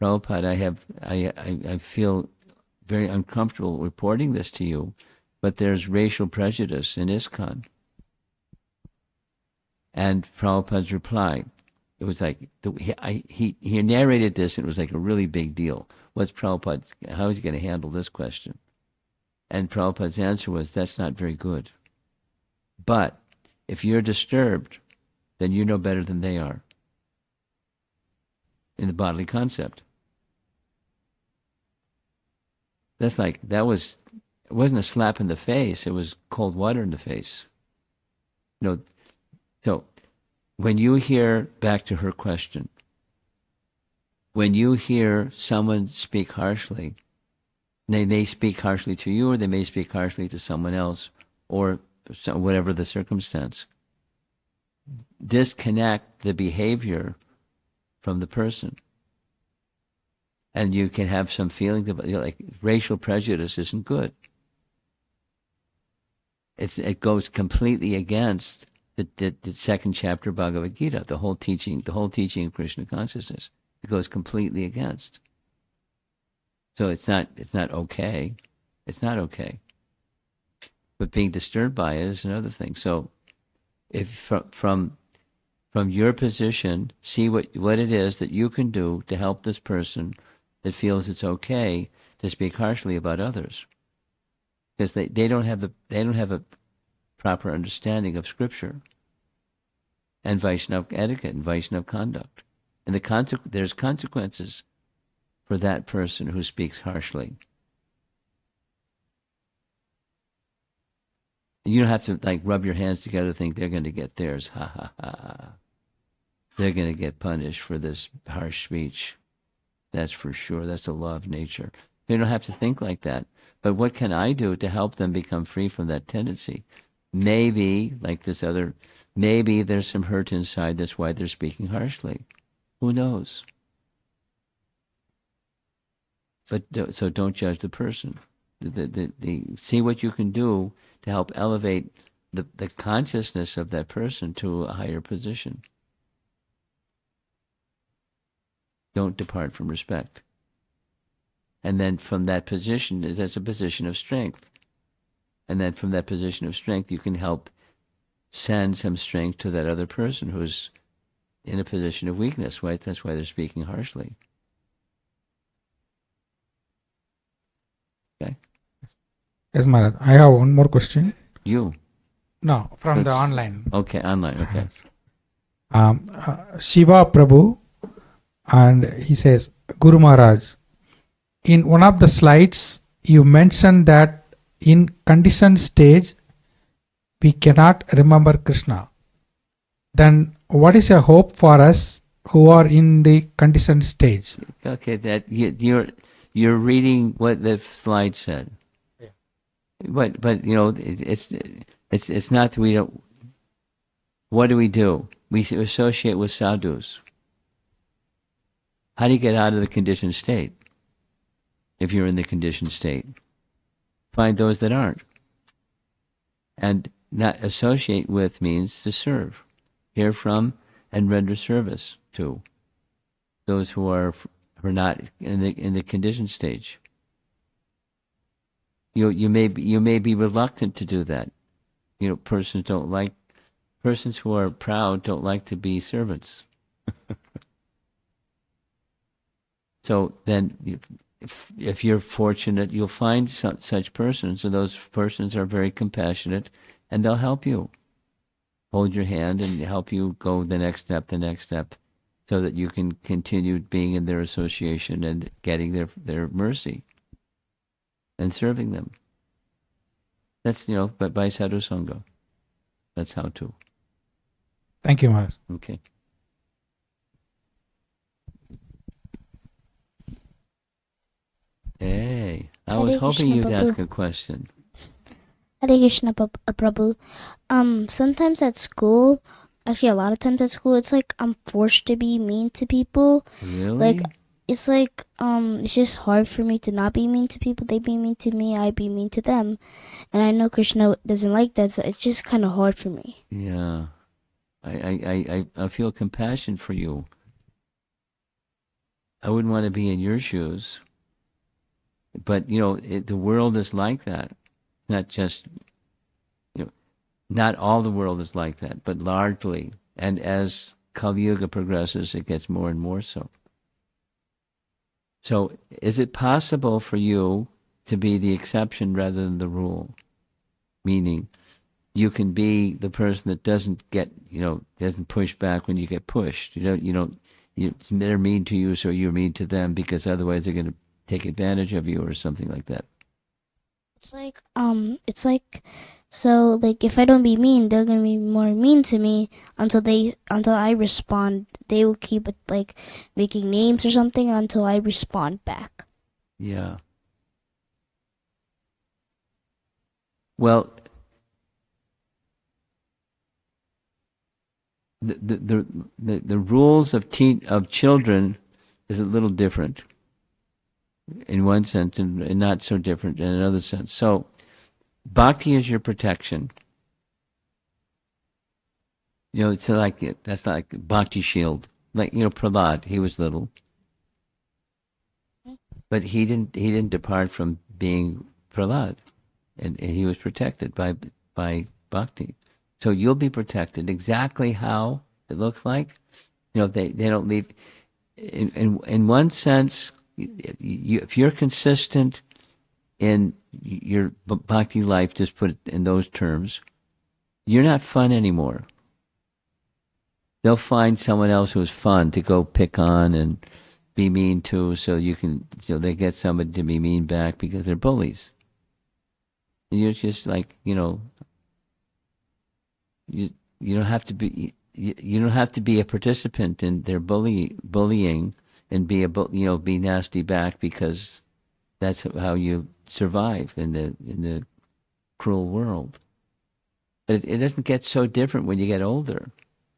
Prabhupada, I feel very uncomfortable reporting this to you, but there's racial prejudice in ISKCON. And Prabhupada's reply, it was like, he narrated this, and it was like a really big deal. What's Prabhupada, how is he going to handle this question? And Prabhupada's answer was, that's not very good. But if you're disturbed, then you know better than they are in the bodily concept. It wasn't a slap in the face, it was cold water in the face. So when you hear, back to her question, when you hear someone speak harshly, they may speak harshly to you, or they may speak harshly to someone else, or whatever the circumstance, disconnect the behavior from the person. And you can have some feeling about, like, racial prejudice isn't good. It goes completely against the second chapter of Bhagavad Gita, the whole teaching of Krishna consciousness. It goes completely against. So it's not okay. It's not okay. But being disturbed by it is another thing. So if from your position, see what it is that you can do to help this person that feels it's okay to speak harshly about others, because they don't have a proper understanding of Scripture and Vaishnava etiquette and Vaishnava conduct, and there's consequences for that person who speaks harshly. You don't have to rub your hands together and think they're going to get theirs. Ha ha ha. They're going to get punished for this harsh speech. That's for sure. That's the law of nature. You don't have to think like that. But what can I do to help them become free from that tendency? Maybe, maybe there's some hurt inside. That's why they're speaking harshly. Who knows? But so don't judge the person. See what you can do to help elevate the consciousness of that person to a higher position. Don't depart from respect. And then from that position, that's a position of strength. And then from that position of strength, you can help send some strength to that other person who's in a position of weakness, right? That's why they're speaking harshly. Okay?
Yes, Maharaj. I have one more question.
You?
No, from the online.
Okay, online, okay.
Shiva Prabhu, and he says, Guru Maharaj, in one of the slides, you mentioned that in conditioned stage, we cannot remember Krishna. Then what is a hope for us who are in the conditioned stage?
Okay, that you're reading what the slide said. Yeah. But it's not that we don't. What do? We associate with sadhus. How do you get out of the conditioned state? If you're in the conditioned state, find those that aren't. And not associate with means to serve, hear from, and render service to those who are not in the conditioned stage. You may be reluctant to do that. Persons who are proud don't like to be servants. So then, if you're fortunate, you'll find such persons, and those persons are very compassionate, and they'll help you, hold your hand and help you go the next step, so that you can continue being in their association and getting their mercy and serving them. That's, but by sadhu sangha. That's how to.
Thank you, Maharaj.
Okay. Hey, I was hoping you'd ask a question.
Hare Krishna Prabhu. Sometimes at school, actually a lot of times at school, it's like I'm forced to be mean to people.
Really?
It's it's just hard for me to not be mean to people. They be mean to me, I be mean to them. And I know Krishna doesn't like that, so it's just kind of hard for me.
Yeah. I feel compassion for you. I wouldn't want to be in your shoes. But, the world is like that. Not just, not all the world is like that, but largely. And as Kali Yuga progresses, it gets more and more so. So is it possible for you to be the exception rather than the rule? Meaning, you can be the person that doesn't push back when you get pushed. They're mean to you, so you're mean to them because otherwise they're going to take advantage of you or something like that.
So if I don't be mean, they're gonna be more mean to me until I respond. They will keep making names or something until I respond back.
Yeah. Well, the rules of children is a little different in one sense and not so different in another sense. So bhakti is your protection. It's that's like bhakti shield. Like, Prahlad, he was little. But he didn't depart from being Prahlad. And he was protected by bhakti. So you'll be protected. Exactly how it looks like, they don't leave. In one sense, if you're consistent in your bhakti life, just put it in those terms, you're not fun anymore. They'll find someone else who's fun to go pick on and be mean to, so they get somebody to be mean back because they're bullies. And you're just like, you don't have to be you don't have to be a participant in their bullying and be nasty back, because that's how you survive in the cruel world. But it doesn't get so different when you get older.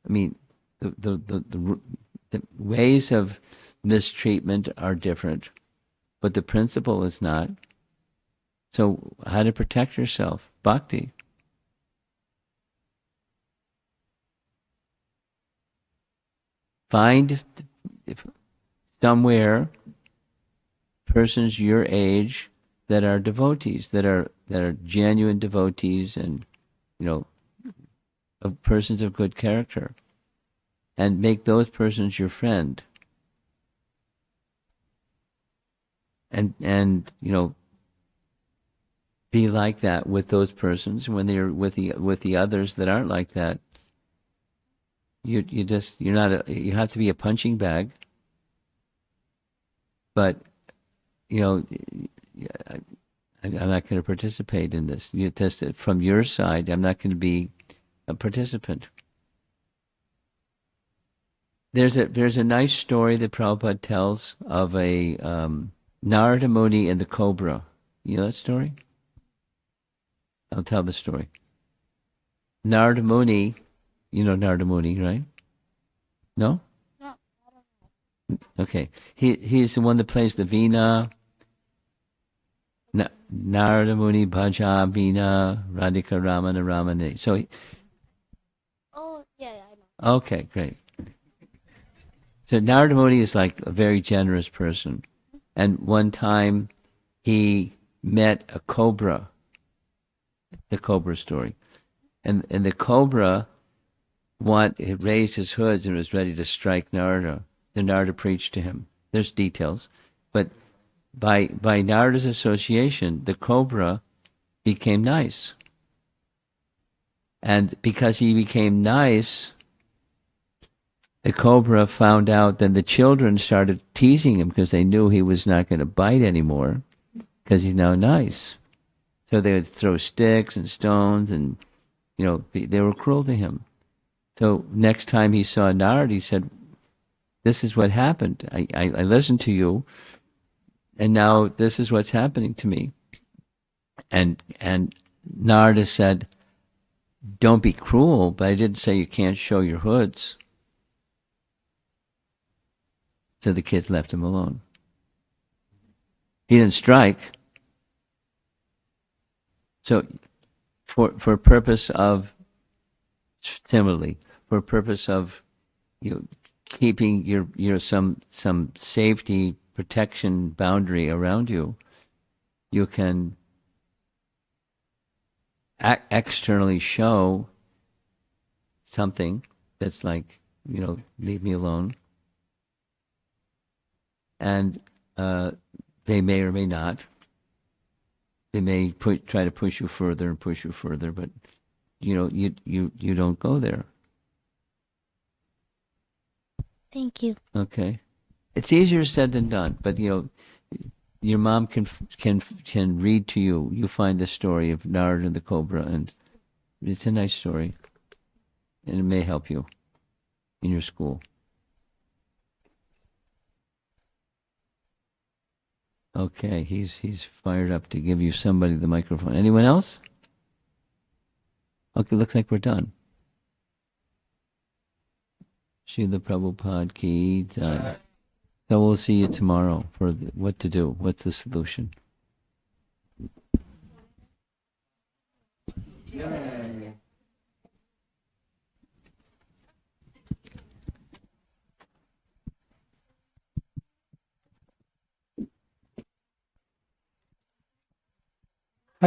I mean, the ways of mistreatment are different, but the principle is not. So how to protect yourself? Bhakti. Find somewhere persons your age that are devotees, that are genuine devotees, and of persons of good character, and make those persons your friend. And be like that with those persons. When they're with the others that aren't like that, you have to be a punching bag. But I'm not going to participate in this. From your side, I'm not going to be a participant. There's a nice story that Prabhupada tells of a Narada Muni and the cobra. You know that story? I'll tell the story. Narada Muni, you know Narada Muni, right? No?
No.
Okay. He's the one that plays the veena. Narada Muni Bhaja Veena Radhika Ramana Ramane. So.
Oh yeah, I know.
Okay, great. So Narada Muni is like a very generous person, and one time he met a cobra. The cobra story, and the cobra it raised his hoods and was ready to strike Narada. The Narada preached to him. There's details, but by Narada's association, the cobra became nice, and because he became nice, the cobra found out. Then the children started teasing him because they knew he was not going to bite anymore because he's now nice. So they would throw sticks and stones, and they were cruel to him. So next time he saw Narada, he said, "This is what happened. I listened to you, and now this is what's happening to me." And Narada said, don't be cruel, but I didn't say you can't show your hoods. So the kids left him alone. He didn't strike. So for purpose of, similarly, for purpose of keeping your some safety, protection boundary around you, you can externally show something that's like, leave me alone. And they may or may not. They may try to push you further and push you further, but you don't go there.
Thank you.
Okay, it's easier said than done. But your mom can read to you. You find the story of Narada and the cobra, and it's a nice story, and it may help you in your school. Okay, he's fired up to give you somebody the microphone. Anyone else? Okay, looks like we're done. Srila Prabhupada ki jai. So we'll see you tomorrow for what to do. What's the solution?